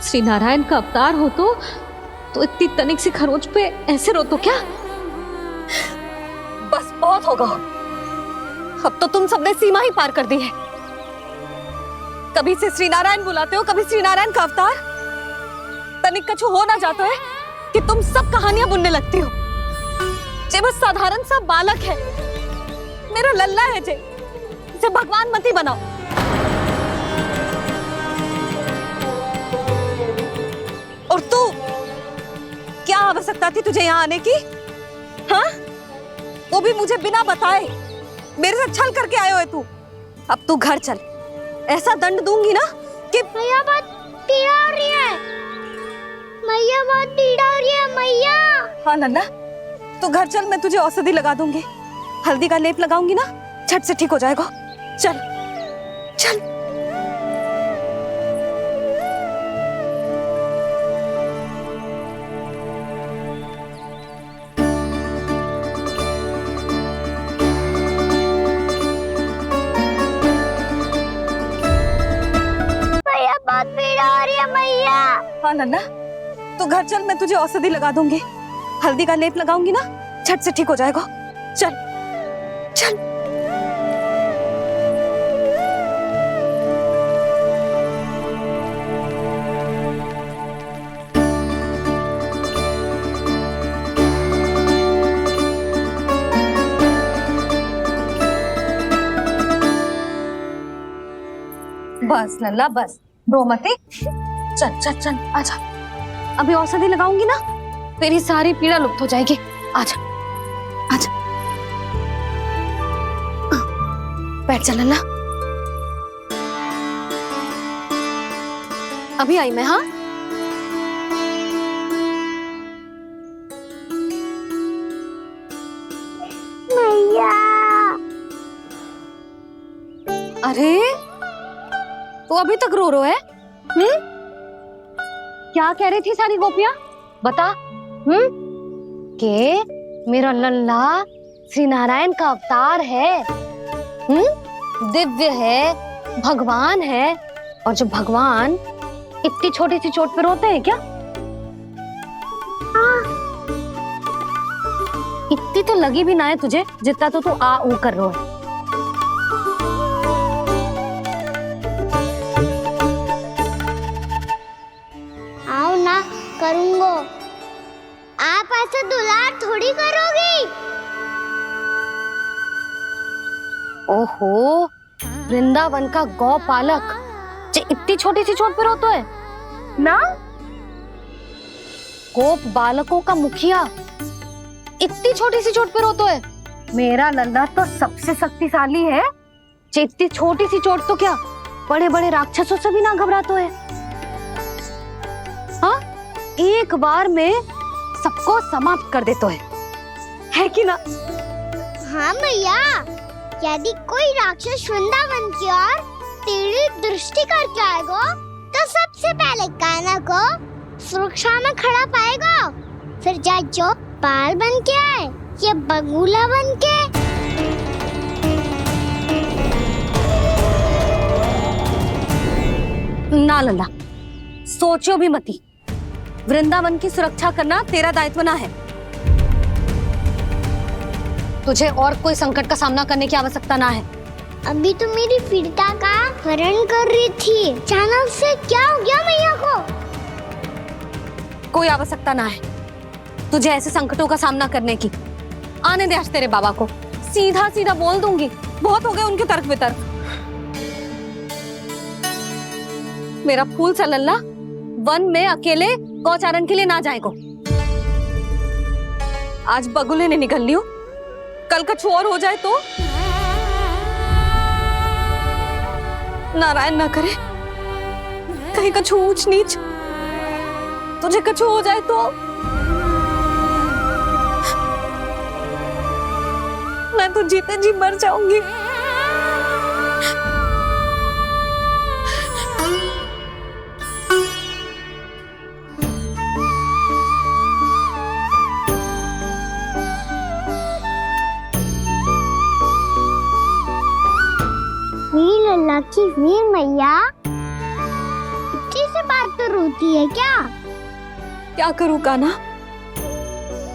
श्री नारायण का अवतार हो तो इतनी तनिक सी खरोच पे ऐसे रो तो क्या? बस बहुत होगा। अब तो तुम सबने सीमा ही पार कर दी है। कभी से श्री नारायण बुलाते हो, कभी श्री नारायण का अवतार। तनिक कछु हो ना जाता है कि तुम सब कहानियां बुनने लगती हो। जे बस साधारण सा बालक है, मेरा लल्ला है जे, इसे भगवान मत ही बनाओ। और तू, क्या आवश्यकता थी तुझे यहाँ आने की? हाँ, वो भी मुझे बिना बताए। मेरे साथ छल करके आयो है तू। अब तू घर चल, ऐसा दंड दूंगी ना कि मैया बहुत पीड़ा हो रही है, मैया बहुत पीड़ा हो रही है मैया। हाँ नन्ना, तू घर चल, मैं तुझे औषधि लगा दूंगी। हल्दी का लेप लगाऊंगी ना, झट से ठीक हो जाएगा। चल चल। मैया बहुत पीड़ा हो रही है मैया। हाँ नन्ना, तू घर चल, मैं तुझे औषधि लगा दूंगी। हल्दी का लेप लगाऊंगी ना, झट से ठीक हो जाएगा। चल चल। बस लल्ला बस, रो मत। चल चल चल, आजा। अभी औषधि लगाऊंगी ना, तेरी सारी पीड़ा लुप्त हो जाएगी। आजा आजा, बैठ जा लल्ला। अभी आई मैं। हाँ, मैया। अरे तू अभी तक रो है? क्या कह रही थी सारी गोपियां? बता। के मेरा लल्ला श्री नारायण का अवतार है, दिव्य है, भगवान है। और जो भगवान इतनी छोटी सी चोट पे रोते हैं क्या? इतनी तो लगी भी ना है तुझे, जितना तो तू आ ऊ कर रहा है। आओ ना, करूंगो। आप ऐसा दुलार थोड़ी करोगी। ओहो, वृंदावन का गौ पालक जो इतनी छोटी सी चोट पे रोता है ना? गोप बालकों का मुखिया इतनी छोटी सी चोट पे रोता है? मेरा लल्ला तो सबसे शक्तिशाली है। इतनी छोटी सी चोट तो क्या, बड़े बड़े राक्षसों से भी ना घबराता है। हाँ, एक बार में सबको समाप्त कर देता है कि ना? हाँ मैया, यदि कोई राक्षस वृंदावन की ओर टेढ़ी दृष्टि करके आएगा, तो सबसे पहले कान्हा को सुरक्षा में खड़ा पाएगा। फिर चाहे जो बाल बन के आए या बगुला बन के। ना लल्ला, सोचो भी मती। वृंदावन की सुरक्षा करना तेरा दायित्व ना है। तुझे और कोई संकट का सामना करने की आवश्यकता ना है। अभी तो मेरी पीड़िता का हरण कर रही थी, अचानक से क्या हो गया मैया को? कोई आवश्यकता ना है तुझे ऐसे संकटों का सामना करने की। आने दे आज तेरे बाबा को, सीधा सीधा बोल दूंगी। बहुत हो गए उनके तर्क वितर्क। मेरा फूल सा लल्ला वन में अकेले गौचारण के लिए ना जाएगो। आज बगुले ने निकल लियो, कल कछु और हो जाए तो? नारायण ना करे, कहीं कछु ऊंच नीच तुझे कछु हो जाए तो? मैं तो जीते जी मर जाऊंगी। वीर लल्ला की वीर मैया इतनी सी बात तो रोती है क्या? क्या करूं कान्हा,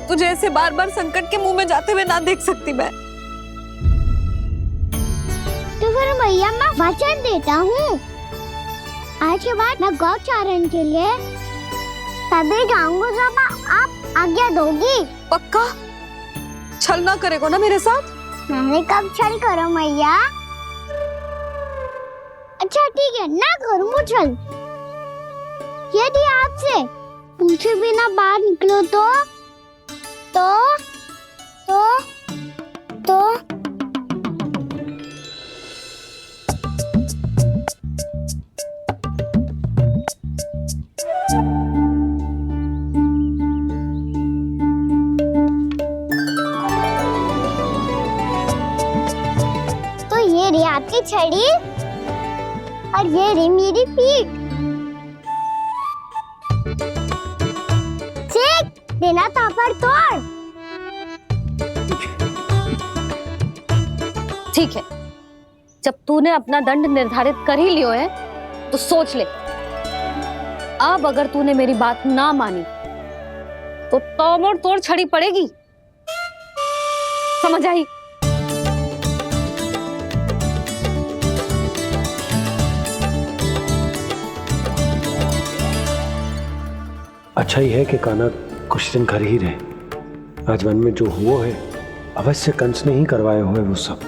तुझे ऐसे बार बार संकट के मुंह में जाते हुए ना देख सकती मैं। तो फिर मैया मैं वचन देता हूँ, आज के बाद मैं गौचारण के लिए तभी जाऊंगा जब आप आज्ञा दोगी। पक्का छल ना करेगा ना मेरे साथ? मैंने कब छल करो मैया? अच्छा ठीक है, ना करूँ छल। यदि आपसे पूछे बिना बाहर निकलो तो ये रही आपकी छड़ी और ये रही मेरी पीठ। ठीक देना तापर तोड़। ठीक है, जब तूने अपना दंड निर्धारित कर ही लियो है तो सोच ले, अब अगर तूने मेरी बात ना मानी तो तोड़ तोड़ छड़ी पड़ेगी, समझ आई? अच्छा ही है कि कान्हा कुछ दिन घर ही रहे। आज वन में जो हुआ है अवश्य कंस ने ही करवाए हुए वो सब।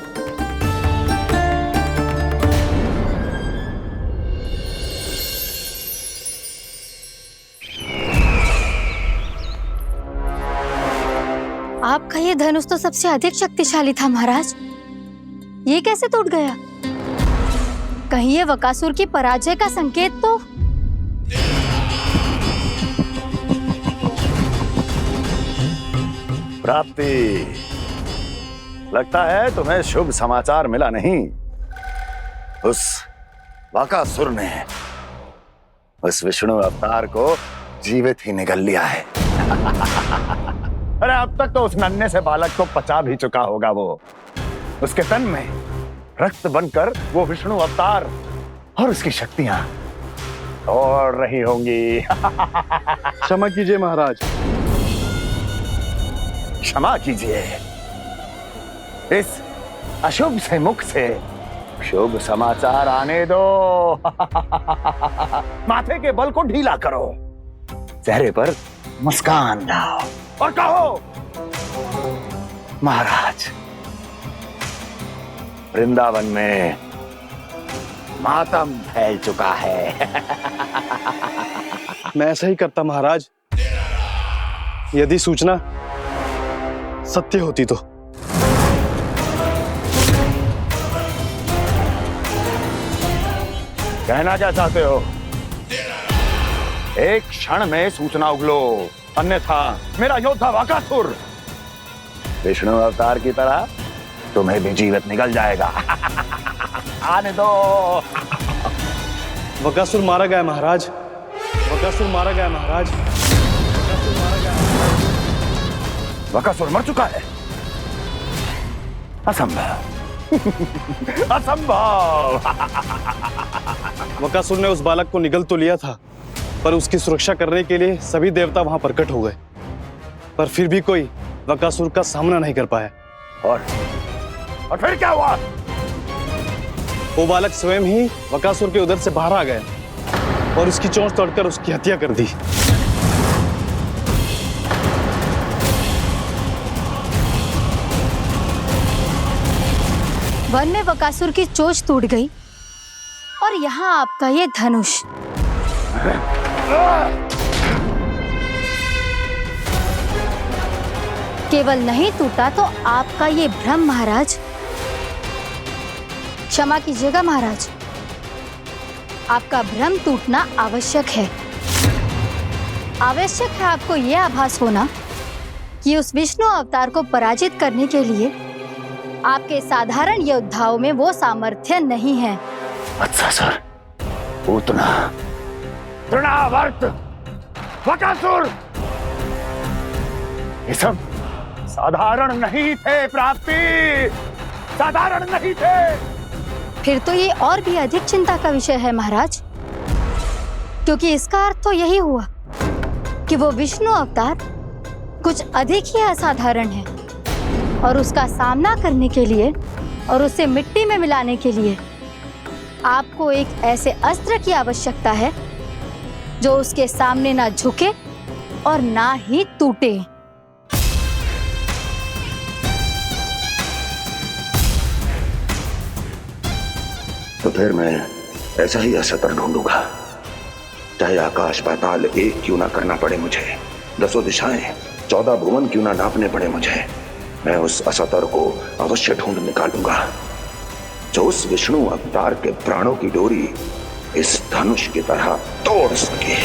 आपका ये धनुष तो सबसे अधिक शक्तिशाली था महाराज, ये कैसे टूट गया? कहीं ये बकासुर की पराजय का संकेत तो? प्राप्ति, लगता है तुम्हें शुभ समाचार मिला नहीं। उस बकासुर ने उस विष्णु अवतार को जीवित ही निगल लिया है। अरे अब तक तो उस नन्हे से बालक को पचा भी चुका होगा वो। उसके तन में रक्त बनकर वो विष्णु अवतार और उसकी शक्तियां दौड़ रही होंगी। क्षमा कीजिए महाराज। क्षमा कीजिए, इस अशुभ से मुख से शुभ समाचार आने दो। माथे के बल को ढीला करो, चेहरे पर मुस्कान लाओ और कहो, महाराज, वृंदावन में मातम फैल चुका है। मैं ऐसा ही करता महाराज, यदि सूचना सत्य होती तो। कहना क्या चाहते हो? एक क्षण में सूचना उगलो, अन्यथा मेरा योद्धा बकासुर विष्णु अवतार की तरह तुम्हें भी जीवित निकल जाएगा। आने दो। बकासुर मारा गया महाराज, बकासुर मारा गया महाराज, बकासुर मारा गया। बकासुर मर चुका है? असंभव। असंभव। बकासुर ने उस बालक को निगल तो लिया था, पर उसकी सुरक्षा करने के लिए सभी देवता वहां प्रकट हो गए, पर फिर भी कोई बकासुर का सामना नहीं कर पाया। और फिर क्या हुआ? वो बालक स्वयं ही बकासुर के उदर से बाहर आ गया और उसकी चोंच तोड़कर उसकी हत्या कर दी। वन में बकासुर की चोंच टूट गई और यहाँ आपका ये धनुष। केवल नहीं टूटा तो आपका ये भ्रम महाराज। क्षमा कीजिएगा महाराज, आपका भ्रम टूटना आवश्यक है। आवश्यक है आपको यह आभास होना कि उस विष्णु अवतार को पराजित करने के लिए आपके साधारण योद्धाओं में वो सामर्थ्य नहीं है। अच्छा सर, पूतना, तृणावर्त, बकासुर, ये सब साधारण नहीं थे प्राप्ति, साधारण नहीं थे। फिर तो ये और भी अधिक चिंता का विषय है महाराज, क्योंकि इसका अर्थ तो यही हुआ कि वो विष्णु अवतार कुछ अधिक ही असाधारण है और उसका सामना करने के लिए और उसे मिट्टी में मिलाने के लिए आपको एक ऐसे अस्त्र की आवश्यकता है जो उसके सामने ना झुके और ना ही टूटे। तो फिर मैं ऐसा ही असतर ढूंढूंगा, चाहे आकाश पाताल एक क्यों ना करना पड़े मुझे, 10 दिशाएं 14 भुवन क्यों ना नापने पड़े मुझे, मैं उस असतर को अवश्य ढूंढ निकालूंगा जो उस विष्णु अवतार के प्राणों की डोरी इस धनुष की तरह तोड़ सके।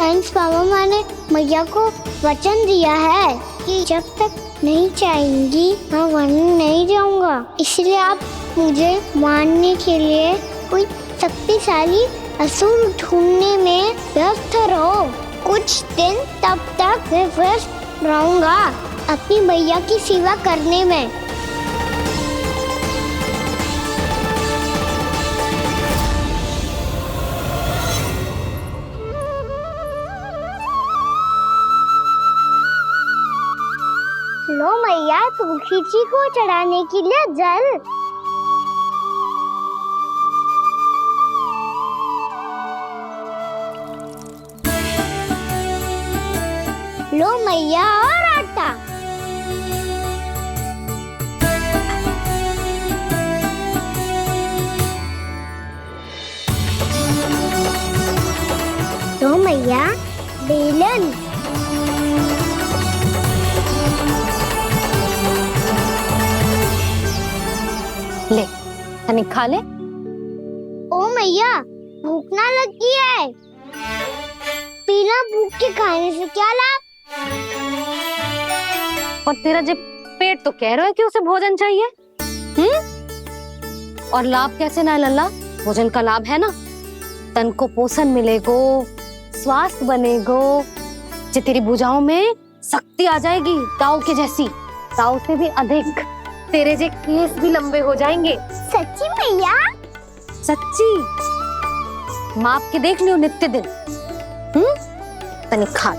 थैंक्स पापा, मैंने मैया को वचन दिया है कि जब तक नहीं चाहेंगी मैं वन नहीं जाऊंगा, इसलिए आप मुझे मारने के लिए कोई शक्तिशाली असुर ढूंढने में व्यस्त रहो। कुछ दिन तब तक मैं व्यस्त रहूंगा अपनी मैया की सेवा करने में। लो मैया, तुलसी जी को चढ़ाने के लिए जल। लो मैया, और आटा। लो मैया, बेलन। ले तनिक खा ले। ओ मैया, भूख ना लगी है। बिना भूख के खाने से क्या लाभ? और तेरा जब पेट तो कह रहा है कि उसे भोजन चाहिए, और लाभ कैसे ना है लल्ला? भोजन का लाभ है ना, तन को पोषण मिलेगो, स्वास्थ्य बनेगो, जो तेरी भुजाओं में शक्ति आ जाएगी, ताऊ के जैसी, ताऊ से भी अधिक। तेरे जे केस भी लंबे हो जाएंगे। सच्ची मैया? सच्ची। माप के देख लियो नित्य दिन। तनिक खा।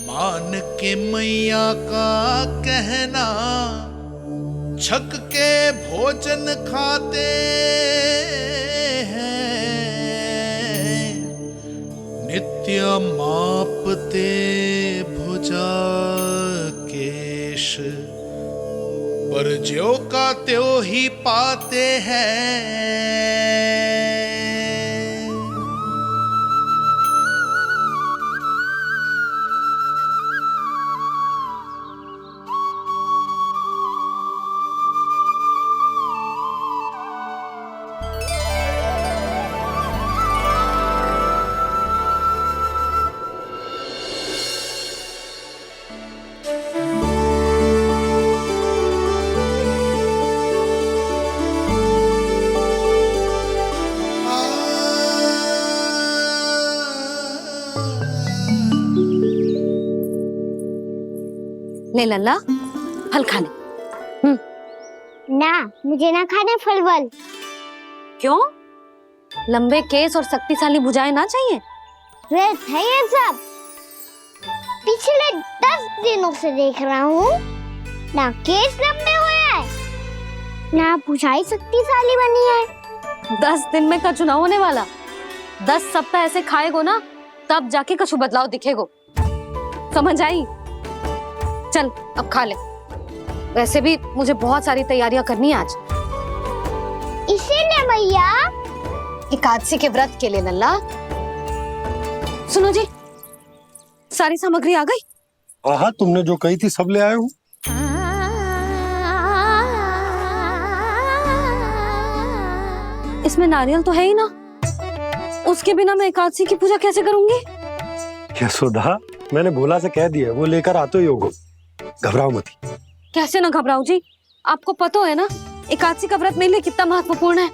मान के मैया का कहना, छक के भोजन खाते हैं, नित्य मापते भुजा केश, पर ज्यों का त्यों ही पाते हैं। ले लल्ला, फल खा ले। ना, मुझे ना खाने फल वल। क्यों? लंबे केस और शक्तिशाली भुजाएं ना चाहिए? व्यर्थ है ये सब। पिछले 10 दिनों से देख रहा हूँ, ना केस लंबे हुए हैं, ना भुजाएं शक्तिशाली बनी है। 10 दिन में कछु ना होने वाला। 10 सप्ताह ऐसे खाएगो ना, तब जाके कछु बदलाव दिखेगो। समझ आई? चल अब खा ले। वैसे भी मुझे बहुत सारी तैयारियां करनी है आज। इसीलिए भैया, एकादशी के व्रत के लिए लल्ला। सुनो जी, सारी सामग्री आ गई? हाँ, तुमने जो कही थी सब ले आए हूँ। इसमें नारियल तो है ही ना, उसके बिना मैं एकादशी की पूजा कैसे करूंगी? यशोदा, मैंने भोला से कह दिया, वो लेकर आते ही होगा, घबराओ मत। कैसे ना घबराओ जी, आपको पता है ना एकादशी का व्रत मेरे लिए कितना महत्वपूर्ण है।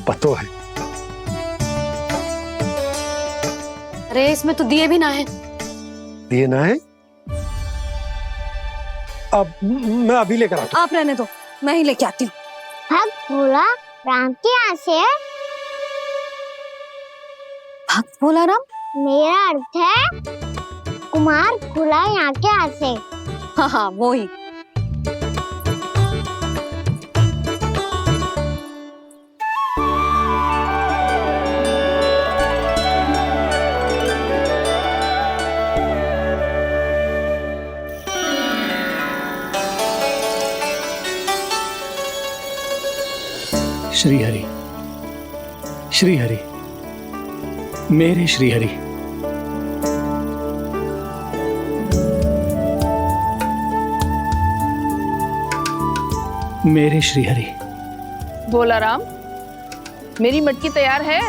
पता है। अरे इसमें तो दिए भी ना है। दिए ना है? अब मैं अभी लेकर आता हूँ। आप रहने दो, मैं ही लेके आती हूँ। भक्त भोला राम के यहाँ से है? भक्त भोला राम? मेरा अर्थ है कुमार खुला यहाँ के हाथ से। हाँ हाँ वो ही। श्री हरि, श्री हरि, मेरे श्री हरि। मेरे श्री हरि। भोला राम, मेरी मटकी तैयार है।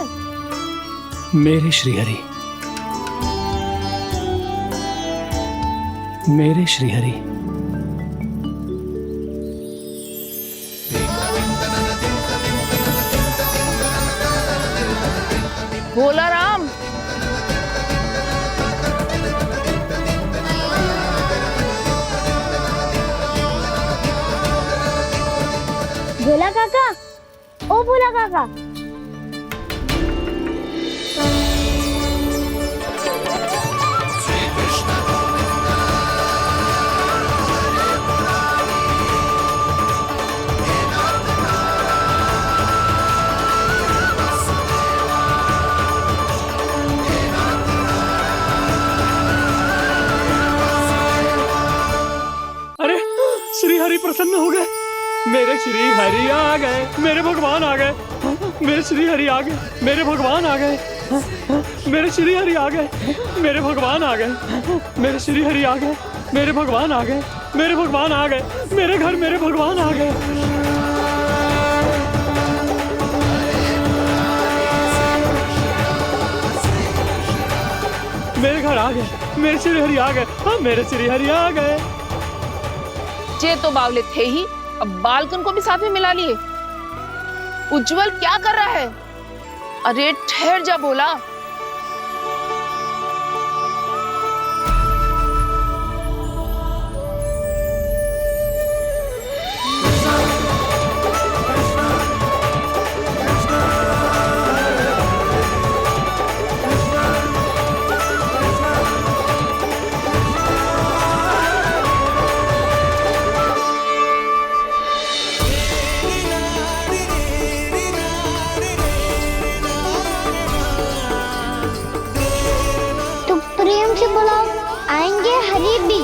मेरे श्री हरि। मेरे श्री हरि। भोला राम, भोला काका, ओ भोला काका। अरे श्री हरि प्रसन्न हो गए। मेरे श्री हरि आ गए, मेरे भगवान आ गए। मेरे श्री हरि आ गए, मेरे भगवान आ गए। मेरे श्री हरि आ गए, मेरे भगवान आ गए। मेरे श्री हरि आ गए, मेरे भगवान आ गए। मेरे भगवान आ गए, मेरे घर मेरे भगवान आ गए। मेरे घर आ गए, मेरे श्री हरि आ गए। हाँ, मेरे श्री हरि आ गए। ये तो बावले थे ही, अब बालकन को भी साथ में मिला लिए। उज्जवल क्या कर रहा है? अरे ठहर जा भोला। प्रेम से बुलाओ, आएंगे हरी भी।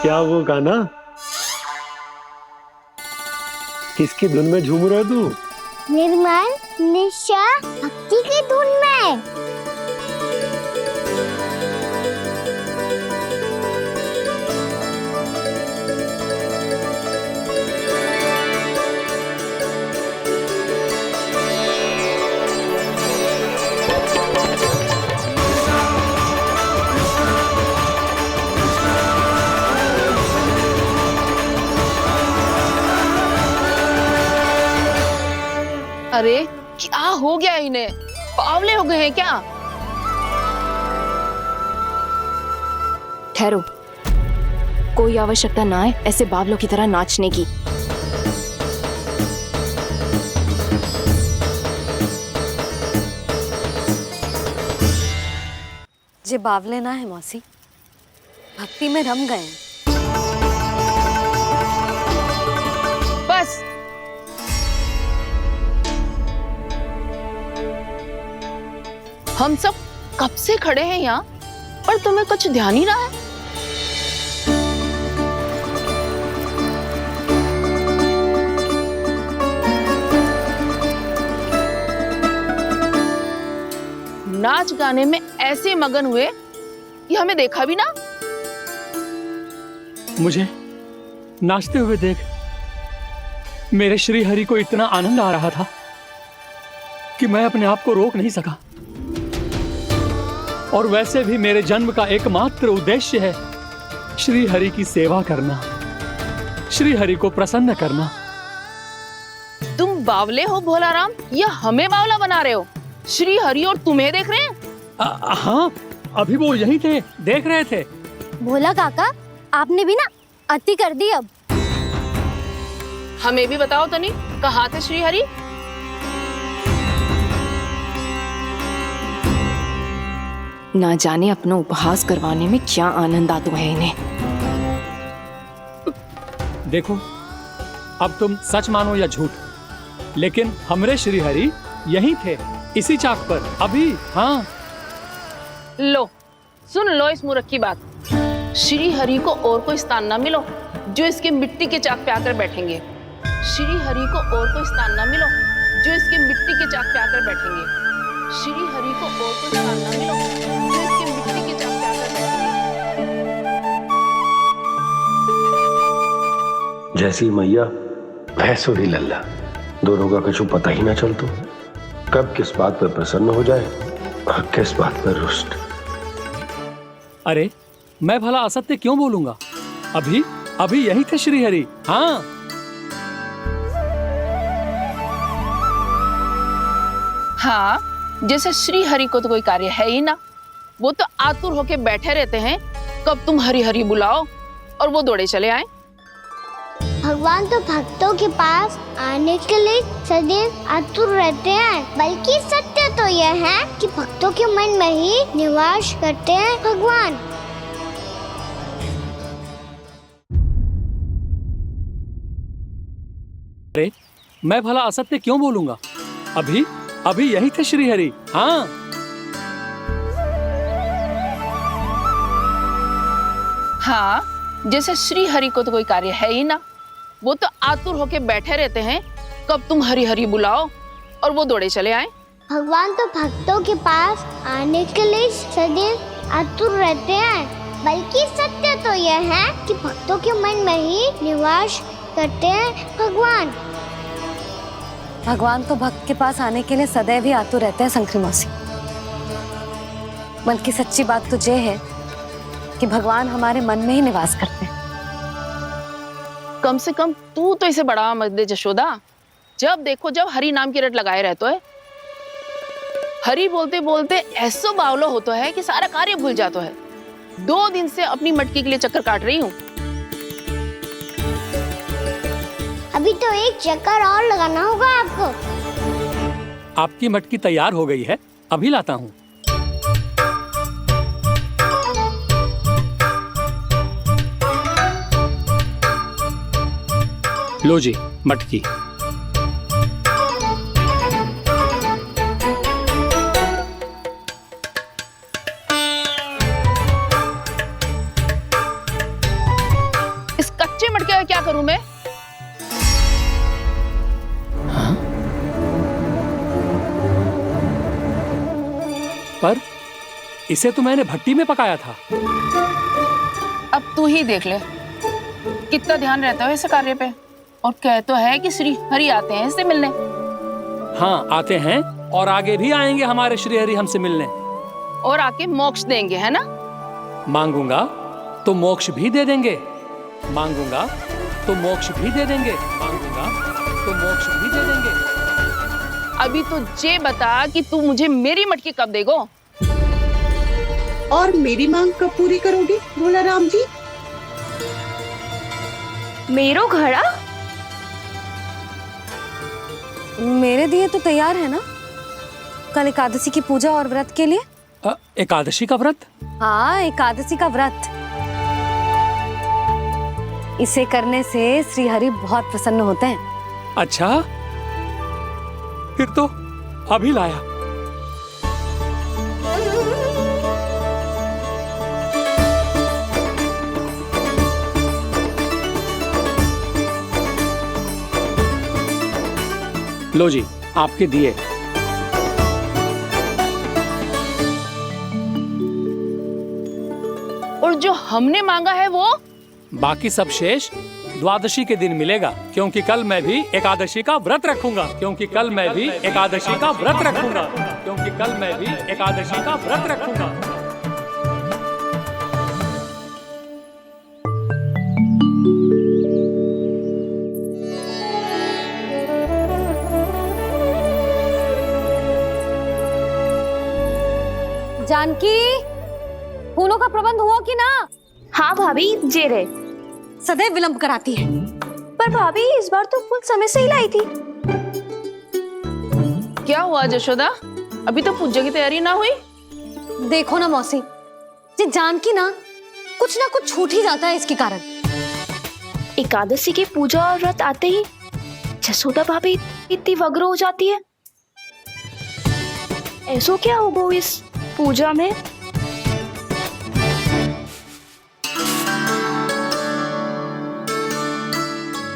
क्या वो गाना? किसकी धुन में झूम रहा तू? निर्मल निशा भक्ति की धुन में। अरे क्या हो गया इन्हें? बावले हो गए हैं क्या? ठहरो, कोई आवश्यकता ना है ऐसे बावलों की तरह नाचने की। जे बावले ना है मौसी, भक्ति में रम गए हैं। बस हम सब कब से खड़े हैं यहाँ, पर तुम्हें कुछ ध्यान ही रहा है। नाच गाने में ऐसे मगन हुए कि हमें देखा भी ना। मुझे नाचते हुए देख मेरे श्री हरि को इतना आनंद आ रहा था कि मैं अपने आप को रोक नहीं सका और वैसे भी मेरे जन्म का एकमात्र उद्देश्य है श्री हरि की सेवा करना, श्री हरि को प्रसन्न करना। तुम बावले हो भोलाराम या हमें बावला बना रहे हो? श्री हरि और तुम्हें देख रहे हैं? हाँ, अभी वो यहीं थे, देख रहे थे। भोला काका, आपने भी ना अति कर दी। अब हमें भी बताओ तनी, कहाँ थे श्री हरि? ना जाने अपना उपहास करवाने में क्या आनंद आता है इन्हें। देखो, अब तुम सच मानो या झूठ, लेकिन हमरे श्री हरि यहीं थे, इसी चाक पर अभी। हाँ, लो सुन लो इस मूर्ख की बात। श्री हरि को और कोई स्थान ना मिलो जो इसके मिट्टी के चाक पे आकर बैठेंगे। श्री हरि को और कोई स्थान ना मिलो जो इसके मिट्टी के चाक पे आकर बैठेंगे। श्री हरि को और कोई स्थान ना मिलो जो इसके मिट्टी के चाक पे आकर बैठेंगे। जैसी मैया भैंसो ही लल्ला, दोनों का कुछ पता ही ना चलतो, कब किस बात पर प्रसन्न हो जाए और किस बात पर रुष्ट। अरे मैं भला असत्य क्यों बोलूंगा? अभी अभी यही थे श्री हरि। हाँ, हाँ, जैसे श्री हरि को तो कोई कार्य है ही ना, वो तो आतुर होके बैठे रहते हैं कब तुम हरि हरि बुलाओ और वो दौड़े चले आए। भगवान तो भक्तों के पास आने के लिए सदैव आतुर रहते हैं, बल्कि सत्य तो यह है कि भक्तों के मन में ही निवास करते हैं भगवान। अरे मैं भला असत्य क्यों बोलूंगा? अभी अभी यही थे श्री हरि। हाँ, हाँ, जैसे श्री हरि को तो कोई कार्य है ही ना, वो तो आतुर होके बैठे रहते हैं कब तुम हरि हरि बुलाओ और वो दौड़े चले आए। भगवान तो भक्तों के पास आने के लिए सदैव आतुर रहते हैं, बल्कि सत्य तो यह है कि भक्तों के मन में ही निवास करते हैं भगवान। भगवान तो भक्त के पास आने के लिए सदैव ही आतुर रहते हैं शंकरी मौसी। बल्कि सच्ची बात तो ये है कि भगवान हमारे मन में ही निवास करते हैं। कम से कम तू तो इसे बढ़ावा मत दे जशोदा। जब देखो जब हरि नाम की रट लगाए रहते है। हरि बोलते बोलते ऐसो बावलो होता है कि सारा कार्य भूल जाता है। 2 दिन से अपनी मटकी के लिए चक्कर काट रही हूँ। अभी तो एक चक्कर और लगाना होगा आपको। आपकी मटकी तैयार हो गई है, अभी लाता हूँ। लो जी मटकी। इस कच्चे मटके का क्या करूं मैं? पर इसे तो मैंने भट्टी में पकाया था। अब तू ही देख ले कितना ध्यान रहता है इस कार्य पे। और कह तो है कि श्री हरि आते हैं इससे मिलने। हाँ आते हैं और आगे भी आएंगे हमारे श्री हरि हमसे मिलने। और आके मोक्ष देंगे, है ना? मांगूंगा तो मोक्ष भी दे देंगे, मांगूंगा तो मोक्ष भी दे देंगे, मांगूंगा तो मोक्ष भी दे देंगे। अभी तो ये बता कि तू मुझे मेरी मटकी कब देगो? और मेरी मांग कब पूरी करोगे भोलाराम जी? मेरो घड़ा मेरे दिए तो तैयार है ना? कल एकादशी की पूजा और व्रत के लिए। एकादशी का व्रत? हाँ, एकादशी का व्रत। इसे करने से श्री हरि बहुत प्रसन्न होते हैं। अच्छा, फिर तो अभी लाया। लो जी आपके दिए। और जो हमने मांगा है वो? बाकी सब शेष द्वादशी के दिन मिलेगा, क्योंकि कल मैं भी एकादशी का व्रत रखूंगा, क्योंकि कल मैं भी एकादशी का व्रत रखूंगा, क्योंकि कल मैं भी एकादशी का व्रत रखूंगा। जानकी, फूलों का प्रबंध हुआ कि ना? हाँ भाभी, जे रहे। सदैव विलंब कराती है। पर भाभी इस बार तो फूल समय से ही लाई थी। क्या हुआ जशोदा, अभी तो पूजा की तैयारी ना हुई? देखो ना मौसी, ये जानकी ना कुछ छूट ही जाता है इसके कारण। एकादशी की पूजा और व्रत आते ही जसोदा भाभी इतनी वग्र हो जाती है। ऐसो क्या होगा इस पूजा में?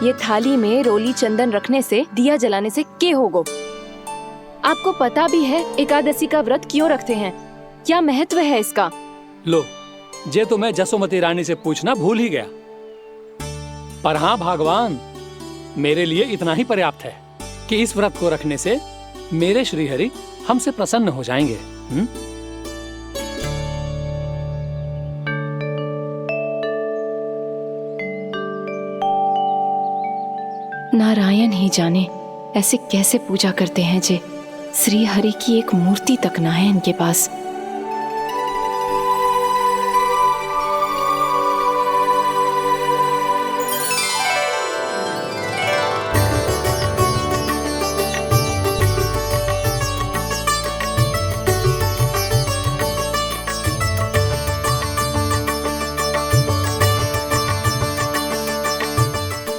ये थाली में रोली चंदन रखने से, दिया जलाने से के होगो? आपको पता भी है एकादशी का व्रत क्यों रखते हैं? क्या महत्व है इसका? लो, जे तो मैं जसोमती रानी से पूछना भूल ही गया। पर हाँ भगवान, मेरे लिए इतना ही पर्याप्त है कि इस व्रत को रखने से मेरे श्रीहरि हमसे प्रसन्न हो जाएंगे। नारायण ही जाने ऐसे कैसे पूजा करते हैं जे श्री हरि की एक मूर्ति तक ना है इनके पास।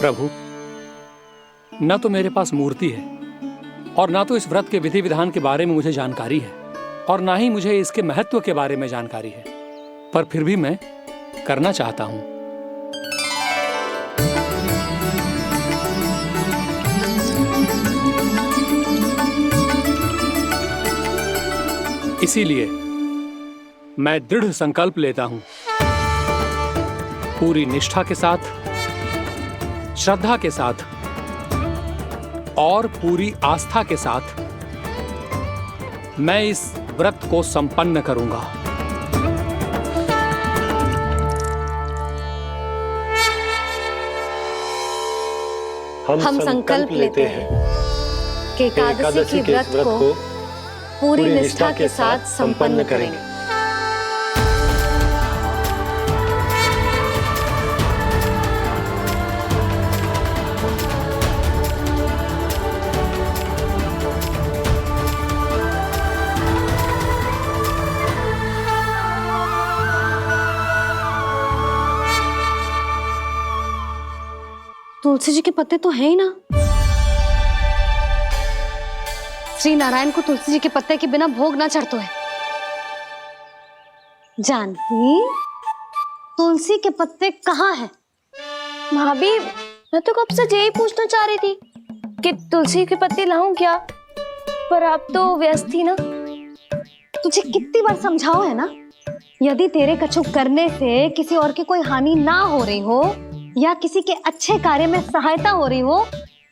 प्रभु, न तो मेरे पास मूर्ति है और ना तो इस व्रत के विधि विधान के बारे में मुझे जानकारी है और ना ही मुझे इसके महत्व के बारे में जानकारी है, पर फिर भी मैं करना चाहता हूं। इसीलिए मैं दृढ़ संकल्प लेता हूं, पूरी निष्ठा के साथ, श्रद्धा के साथ और पूरी आस्था के साथ मैं इस व्रत को संपन्न करूंगा। हम संकल्प लेते हैं कि एकादशी के व्रत को पूरी निष्ठा के साथ संपन्न करेंगे। तुलसी जी के पत्ते तो हैं ही ना। श्री नारायण को तुलसी जी के पत्ते के बिना भोग ना चढ़तो है। जानकी, तुलसी के पत्ते कहाँ हैं? भाभी, मैं तो कब से यही पूछना चाह रही थी कि तुलसी के पत्ते लाऊं क्या, पर आप तो व्यस्त थी ना। तुझे कितनी बार समझाओ है ना, यदि तेरे कछु करने से किसी और की कोई हानि ना हो रही हो या किसी के अच्छे कार्य में सहायता हो रही हो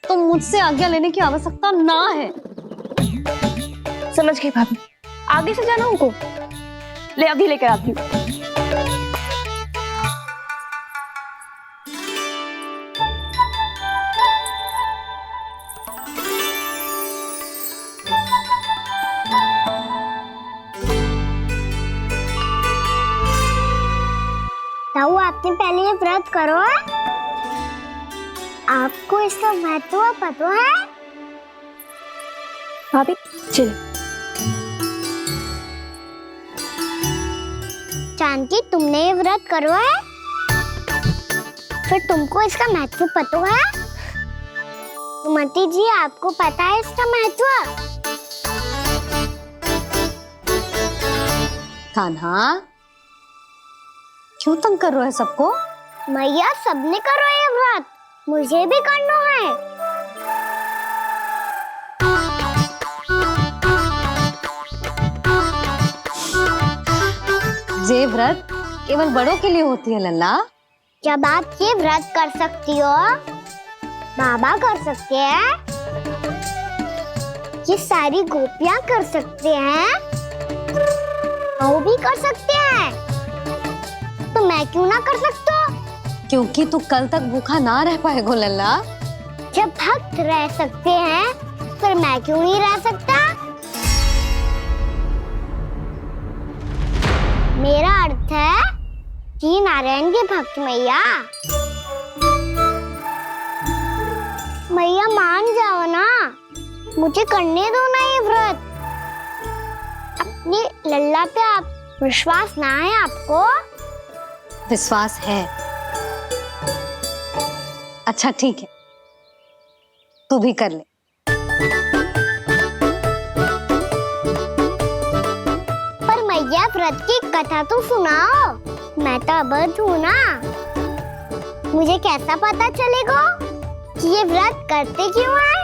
तो मुझसे आज्ञा लेने की आवश्यकता ना है। समझ गई भाभी, आगे से जाना उनको। ले अभी लेकर आती हूँ। ताऊ, आपने पहले ये व्रत करो है? आपको इसका महत्व पता है? भाभी चल। जानकी, तुमने ये व्रत करो है? फिर तुमको इसका महत्व पता है? सुमति जी, आपको पता है इसका महत्व? कान्हा, क्यों तंग कर रहे हो सबको? मैया, सबने करो ये व्रत, मुझे भी करना है। ये व्रत केवल बड़ों के लिए होती है लल्ला। जब आप ये व्रत कर सकती हो, बाबा कर सकते हैं, ये सारी गोपियां कर सकते हैं, वो भी कर सकते हैं, तो मैं क्यों ना कर सकता? क्योंकि तू कल तक भूखा ना रह पाएगा लल्ला। जब भक्त रह सकते हैं, फिर मैं क्यों नहीं रह सकता? मेरा अर्थ है कि नारायण के भक्त मैया। मैया मान जाओ ना, मुझे करने दो ना ये व्रत। अपनी लल्ला पे आप विश्वास ना है आपको? विश्वास है। अच्छा ठीक है, तू भी कर ले। पर मैया व्रत की कथा तो सुनाओ, मैं तो अबध हूँ ना। मुझे कैसा पता चलेगा कि ये व्रत करते क्यों हैं?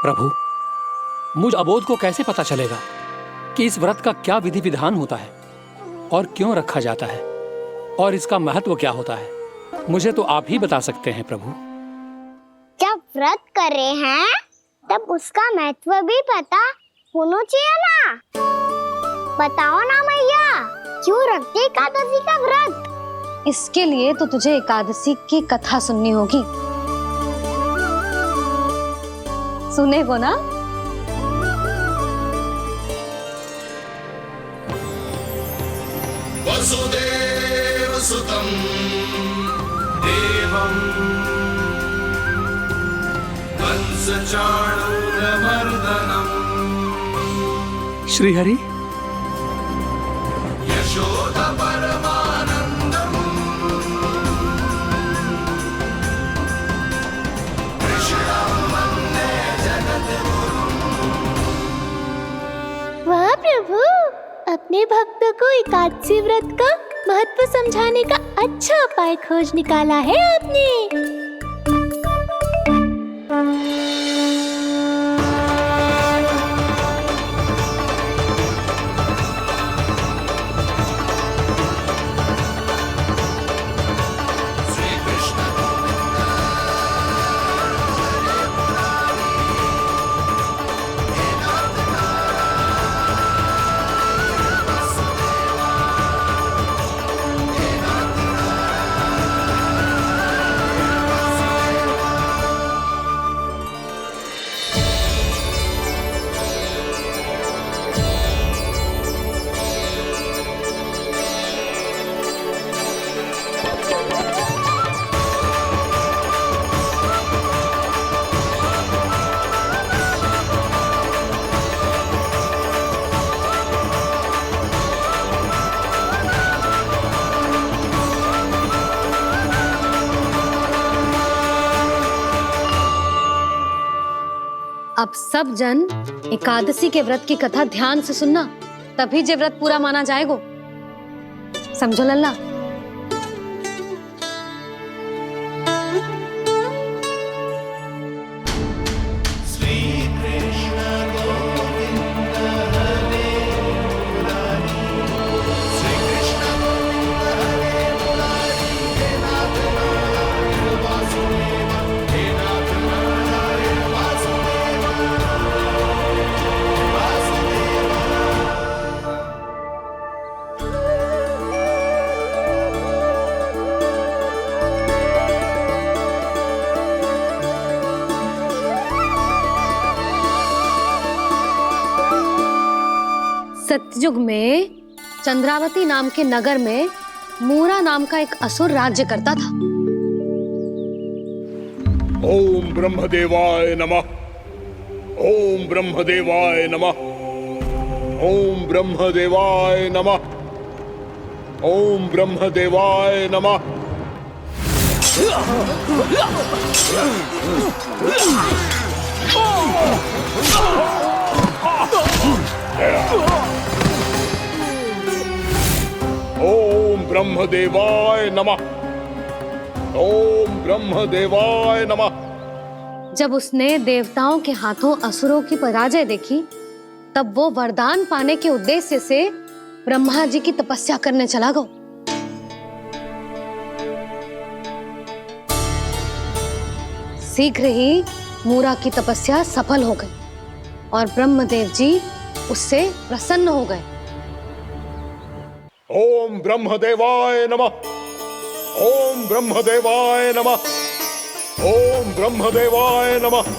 प्रभु, मुझ अबोध को कैसे पता चलेगा कि इस व्रत का क्या विधि विधान होता है और क्यों रखा जाता है और इसका महत्व क्या होता है? मुझे तो आप ही बता सकते हैं प्रभु। जब व्रत कर रहे हैं तब उसका महत्व भी पता होना चाहिए ना। बताओ ना मैया, क्यों रखते एकादशी का व्रत? इसके लिए तो तुझे एकादशी की कथा सुननी होगी। सुनेगो ना? वसुदेव सुतं देवं कंस चाणूरमर्दनम् श्रीहरि, यशोदा परमानंदम् कृष्णं वन्दे जगद्गुरुम्। वाह प्रभु, अपने भक्तों को एकादशी व्रत का महत्व समझाने का अच्छा उपाय खोज निकाला है आपने। अब सब जन एकादशी के व्रत की कथा ध्यान से सुनना, तभी जे व्रत पूरा माना जाएगा। समझो लल्ला? सतयुग में चंद्रावती नाम के नगर में मूरा नाम का एक असुर राज्य करता था। ओम ब्रह्मदेवाय नमः। ओम ब्रह्मदेवाय नमः। ओम ब्रह्मदेवाय नमः। ओम ब्रह्मदेवाय नमः। ओम ब्रह्मदेवाय नमः। ओम ब्रह्मदेवाय नमः। जब उसने देवताओं के हाथों असुरों की पराजय देखी, तब वो वरदान पाने के उद्देश्य से ब्रह्मा जी की तपस्या करने चला गया। शीघ्र ही मूरा की तपस्या सफल हो गई और ब्रह्मदेव जी उससे प्रसन्न हो गए। ओम ब्रह्मदेवाय नमः। ओम ब्रह्मदेवाय नमः। ओम ब्रह्मदेवाय नमः।